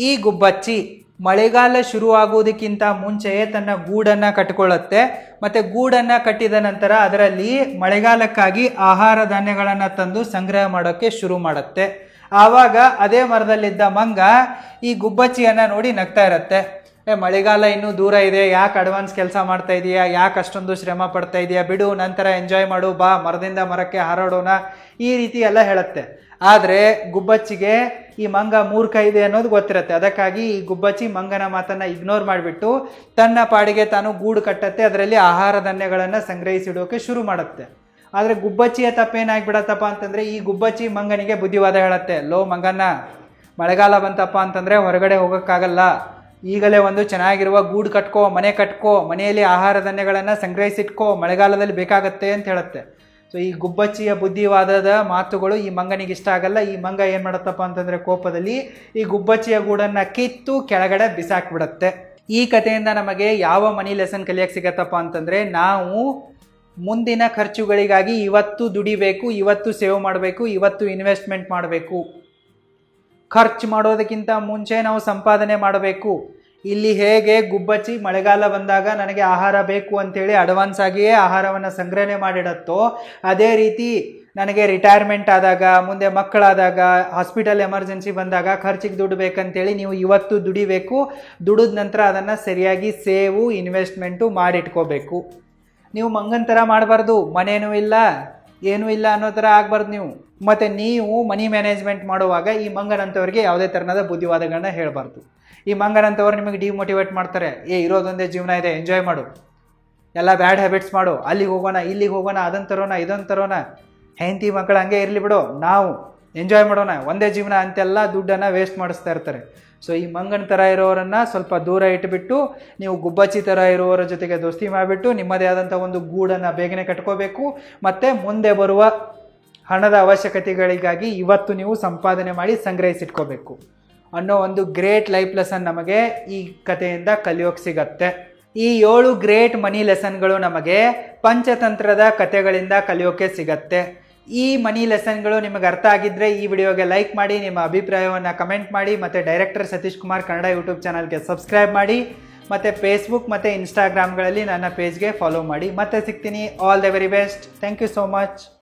ಈ ಗುಬ್ಬಚ್ಚಿ ಮಳೆಗಾಲ ಶುರುವಾಗುವುದಕ್ಕಿಂತ ಮುಂಚೆಯೇ ತನ್ನ ಗೂಡನ್ನು ಕಟ್ಟಿಕೊಳ್ಳುತ್ತೆ. ಮತ್ತು ಗೂಡನ್ನು ಕಟ್ಟಿದ ನಂತರ ಅದರಲ್ಲಿ ಮಳೆಗಾಲಕ್ಕಾಗಿ ಆಹಾರ ಧಾನ್ಯಗಳನ್ನು ತಂದು ಸಂಗ್ರಹ ಮಾಡೋಕ್ಕೆ ಶುರು ಮಾಡುತ್ತೆ. ಆವಾಗ ಅದೇ ಮರದಲ್ಲಿದ್ದ ಮಂಗ ಈ ಗುಬ್ಬಚ್ಚಿಯನ್ನು ನೋಡಿ ನಗ್ತಾ ಇರುತ್ತೆ. ಮಳೆಗಾಲ ಇನ್ನೂ ದೂರ ಇದೆ, ಯಾಕೆ ಅಡ್ವಾನ್ಸ್ ಕೆಲಸ ಮಾಡ್ತಾ ಇದೀಯಾ, ಯಾಕೆ ಅಷ್ಟೊಂದು ಶ್ರಮ ಪಡ್ತಾ ಇದೀಯಾ, ಬಿಡು, ನಂತರ ಎಂಜಾಯ್ ಮಾಡು, ಬಾ ಮರದಿಂದ ಮರಕ್ಕೆ ಹಾರಾಡೋಣ, ಈ ರೀತಿ ಎಲ್ಲ ಹೇಳುತ್ತೆ. ಆದರೆ ಗುಬ್ಬಚ್ಚಿಗೆ ಈ ಮಂಗ ಮೂರ್ಖ ಇದೆ ಅನ್ನೋದು ಗೊತ್ತಿರುತ್ತೆ. ಅದಕ್ಕಾಗಿ ಈ ಗುಬ್ಬಚ್ಚಿ ಮಂಗನ ಮಾತನ್ನು ಇಗ್ನೋರ್ ಮಾಡಿಬಿಟ್ಟು ತನ್ನ ಪಾಡಿಗೆ ತಾನು ಗೂಡು ಕಟ್ಟತ್ತೆ, ಅದರಲ್ಲಿ ಆಹಾರ ಧಾನ್ಯಗಳನ್ನು ಸಂಗ್ರಹಿಸಿಡೋಕೆ ಶುರು ಮಾಡುತ್ತೆ. ಆದರೆ ಗುಬ್ಬಚ್ಚಿಯ ತಪ್ಪೇನಾಗ್ಬಿಡತ್ತಪ್ಪ ಅಂತಂದರೆ, ಈ ಗುಬ್ಬಚ್ಚಿ ಮಂಗನಿಗೆ ಬುದ್ಧಿವಾದ ಹೇಳುತ್ತೆ. ಲೋ ಮಂಗನ್ನ, ಮಳೆಗಾಲ ಬಂತಪ್ಪ ಅಂತಂದರೆ ಹೊರಗಡೆ ಹೋಗೋಕ್ಕಾಗಲ್ಲ, ಈಗಲೇ ಒಂದು ಚೆನ್ನಾಗಿರುವ ಗೂಡು ಕಟ್ಕೋ, ಮನೆ ಕಟ್ಕೋ, ಮನೆಯಲ್ಲಿ ಆಹಾರ ಧಾನ್ಯಗಳನ್ನು ಸಂಗ್ರಹಿಸಿಟ್ಕೋ, ಮಳೆಗಾಲದಲ್ಲಿ ಬೇಕಾಗತ್ತೆ ಅಂತ ಹೇಳುತ್ತೆ. ಸೊ ಈ ಗುಬ್ಬಚ್ಚಿಯ ಬುದ್ಧಿವಾದದ ಮಾತುಗಳು ಈ ಮಂಗನಿಗೆ ಇಷ್ಟ ಆಗಲ್ಲ. ಈ ಮಂಗ ಏನು ಮಾಡುತ್ತಪ್ಪ ಅಂತಂದರೆ ಕೋಪದಲ್ಲಿ ಈ ಗುಬ್ಬಚ್ಚಿಯ ಗೂಡನ್ನು ಕಿತ್ತು ಕೆಳಗಡೆ ಬಿಸಾಕ್ಬಿಡುತ್ತೆ. ಈ ಕಥೆಯಿಂದ ನಮಗೆ ಯಾವ ಮನಿ ಲೆಸನ್ ಕಲಿಯಕ್ಕೆ ಸಿಗತ್ತಪ್ಪ ಅಂತಂದರೆ, ನಾವು ಮುಂದಿನ ಖರ್ಚುಗಳಿಗಾಗಿ ಇವತ್ತು ದುಡಿಬೇಕು, ಇವತ್ತು ಸೇವ್ ಮಾಡಬೇಕು, ಇವತ್ತು ಇನ್ವೆಸ್ಟ್ಮೆಂಟ್ ಮಾಡಬೇಕು. ಖರ್ಚು ಮಾಡೋದಕ್ಕಿಂತ ಮುಂಚೆ ನಾವು ಸಂಪಾದನೆ ಮಾಡಬೇಕು. ಇಲ್ಲಿ ಹೇಗೆ ಗುಬ್ಬಚ್ಚಿ ಮಳೆಗಾಲ ಬಂದಾಗ ನನಗೆ ಆಹಾರ ಬೇಕು ಅಂತೇಳಿ ಅಡ್ವಾನ್ಸ್ ಆಗಿಯೇ ಆಹಾರವನ್ನು ಸಂಗ್ರಹಣೆ ಮಾಡಿಡತ್ತೋ, ಅದೇ ರೀತಿ ನನಗೆ ರಿಟೈರ್ಮೆಂಟ್ ಆದಾಗ, ಮುಂದೆ ಮಕ್ಕಳಾದಾಗ, ಹಾಸ್ಪಿಟಲ್ ಎಮರ್ಜೆನ್ಸಿ ಬಂದಾಗ ಖರ್ಚಿಗೆ ದುಡ್ಡು ಬೇಕಂತೇಳಿ ನೀವು ಇವತ್ತು ದುಡಿಬೇಕು. ದುಡಿದ ನಂತರ ಅದನ್ನು ಸರಿಯಾಗಿ ಸೇವು, ಇನ್ವೆಸ್ಟ್ಮೆಂಟು ಮಾಡಿಟ್ಕೋಬೇಕು. ನೀವು ಮಂಗನ ಥರ ಮಾಡಬಾರ್ದು, ಮನೇನೂ ಇಲ್ಲ ಏನೂ ಇಲ್ಲ ಅನ್ನೋ ಥರ ಆಗಬಾರ್ದು ನೀವು. ಮತ್ತು ನೀವು ಮನಿ ಮ್ಯಾನೇಜ್ಮೆಂಟ್ ಮಾಡುವಾಗ ಈ ಮಂಗನಂಥವ್ರಿಗೆ ಯಾವುದೇ ಥರನಾದ ಬುದ್ಧಿವಾದಗಳನ್ನ ಹೇಳಬಾರ್ದು. ಈ ಮಂಗನಂಥವ್ರು ನಿಮಗೆ ಡಿಮೋಟಿವೇಟ್ ಮಾಡ್ತಾರೆ. ಇರೋದೊಂದೇ ಜೀವನ ಇದೆ, ಎಂಜಾಯ್ ಮಾಡು, ಎಲ್ಲ ಬ್ಯಾಡ್ ಹ್ಯಾಬಿಟ್ಸ್ ಮಾಡು, ಅಲ್ಲಿಗೆ ಹೋಗೋಣ, ಇಲ್ಲಿಗೆ ಹೋಗೋಣ, ಅದನ್ನು ತರೋಣ, ಇದನ್ನು ತರೋಣ, ಹೆಂಡತಿ ಮಕ್ಕಳು ಹಂಗೆ ಇರಲಿ ಬಿಡು, ನಾವು ಎಂಜಾಯ್ ಮಾಡೋಣ, ಒಂದೇ ಜೀವನ ಅಂತೆಲ್ಲ ದುಡ್ಡನ್ನು ವೇಸ್ಟ್ ಮಾಡಿಸ್ತಾ ಇರ್ತಾರೆ. ಸೊ ಈ ಮಂಗನ ಥರ ಇರೋರನ್ನು ಸ್ವಲ್ಪ ದೂರ ಇಟ್ಬಿಟ್ಟು ನೀವು ಗುಬ್ಬಚ್ಚಿ ಥರ ಇರೋರ ಜೊತೆಗೆ ದೋಸ್ತಿ ಮಾಡಿಬಿಟ್ಟು ನಿಮ್ಮದೇ ಆದಂಥ ಒಂದು ಗೂಡನ್ನು ಬೇಗನೆ ಕಟ್ಕೋಬೇಕು. ಮತ್ತು ಮುಂದೆ ಬರುವ ಹಣದ ಅವಶ್ಯಕತೆಗಳಿಗಾಗಿ ಇವತ್ತು ನೀವು ಸಂಪಾದನೆ ಮಾಡಿ ಸಂಗ್ರಹಿಸಿಟ್ಕೋಬೇಕು ಅನ್ನೋ ಒಂದು ಗ್ರೇಟ್ ಲೈಫ್ ಲೆಸನ್ ನಮಗೆ ಈ ಕಥೆಯಿಂದ ಕಲಿಯೋಕೆ ಸಿಗತ್ತೆ. ಈ 7 ಗ್ರೇಟ್ ಮನಿ ಲೆಸನ್ಗಳು ನಮಗೆ ಪಂಚತಂತ್ರದ ಕಥೆಗಳಿಂದ ಕಲಿಯೋಕೆ ಸಿಗತ್ತೆ. ಈ ಮನಿ ಲೆಸನ್ಗಳು ನಿಮಗೆ ಅರ್ಥ ಆಗಿದ್ದರೆ ಈ ವಿಡಿಯೋಗೆ ಲೈಕ್ ಮಾಡಿ, ನಿಮ್ಮ ಅಭಿಪ್ರಾಯವನ್ನು ಕಮೆಂಟ್ ಮಾಡಿ, ಮತ್ತು ಡೈರೆಕ್ಟರ್ ಸತೀಶ್ ಕುಮಾರ್ ಕನ್ನಡ ಯೂಟ್ಯೂಬ್ ಚಾನಲ್ಗೆ ಸಬ್ಸ್ಕ್ರೈಬ್ ಮಾಡಿ, ಮತ್ತು ಫೇಸ್ಬುಕ್ ಮತ್ತು ಇನ್ಸ್ಟಾಗ್ರಾಮ್ಗಳಲ್ಲಿ ನನ್ನ ಪೇಜ್ಗೆ ಫಾಲೋ ಮಾಡಿ. ಮತ್ತೆ ಸಿಗ್ತೀನಿ. All the very best. Thank you so much.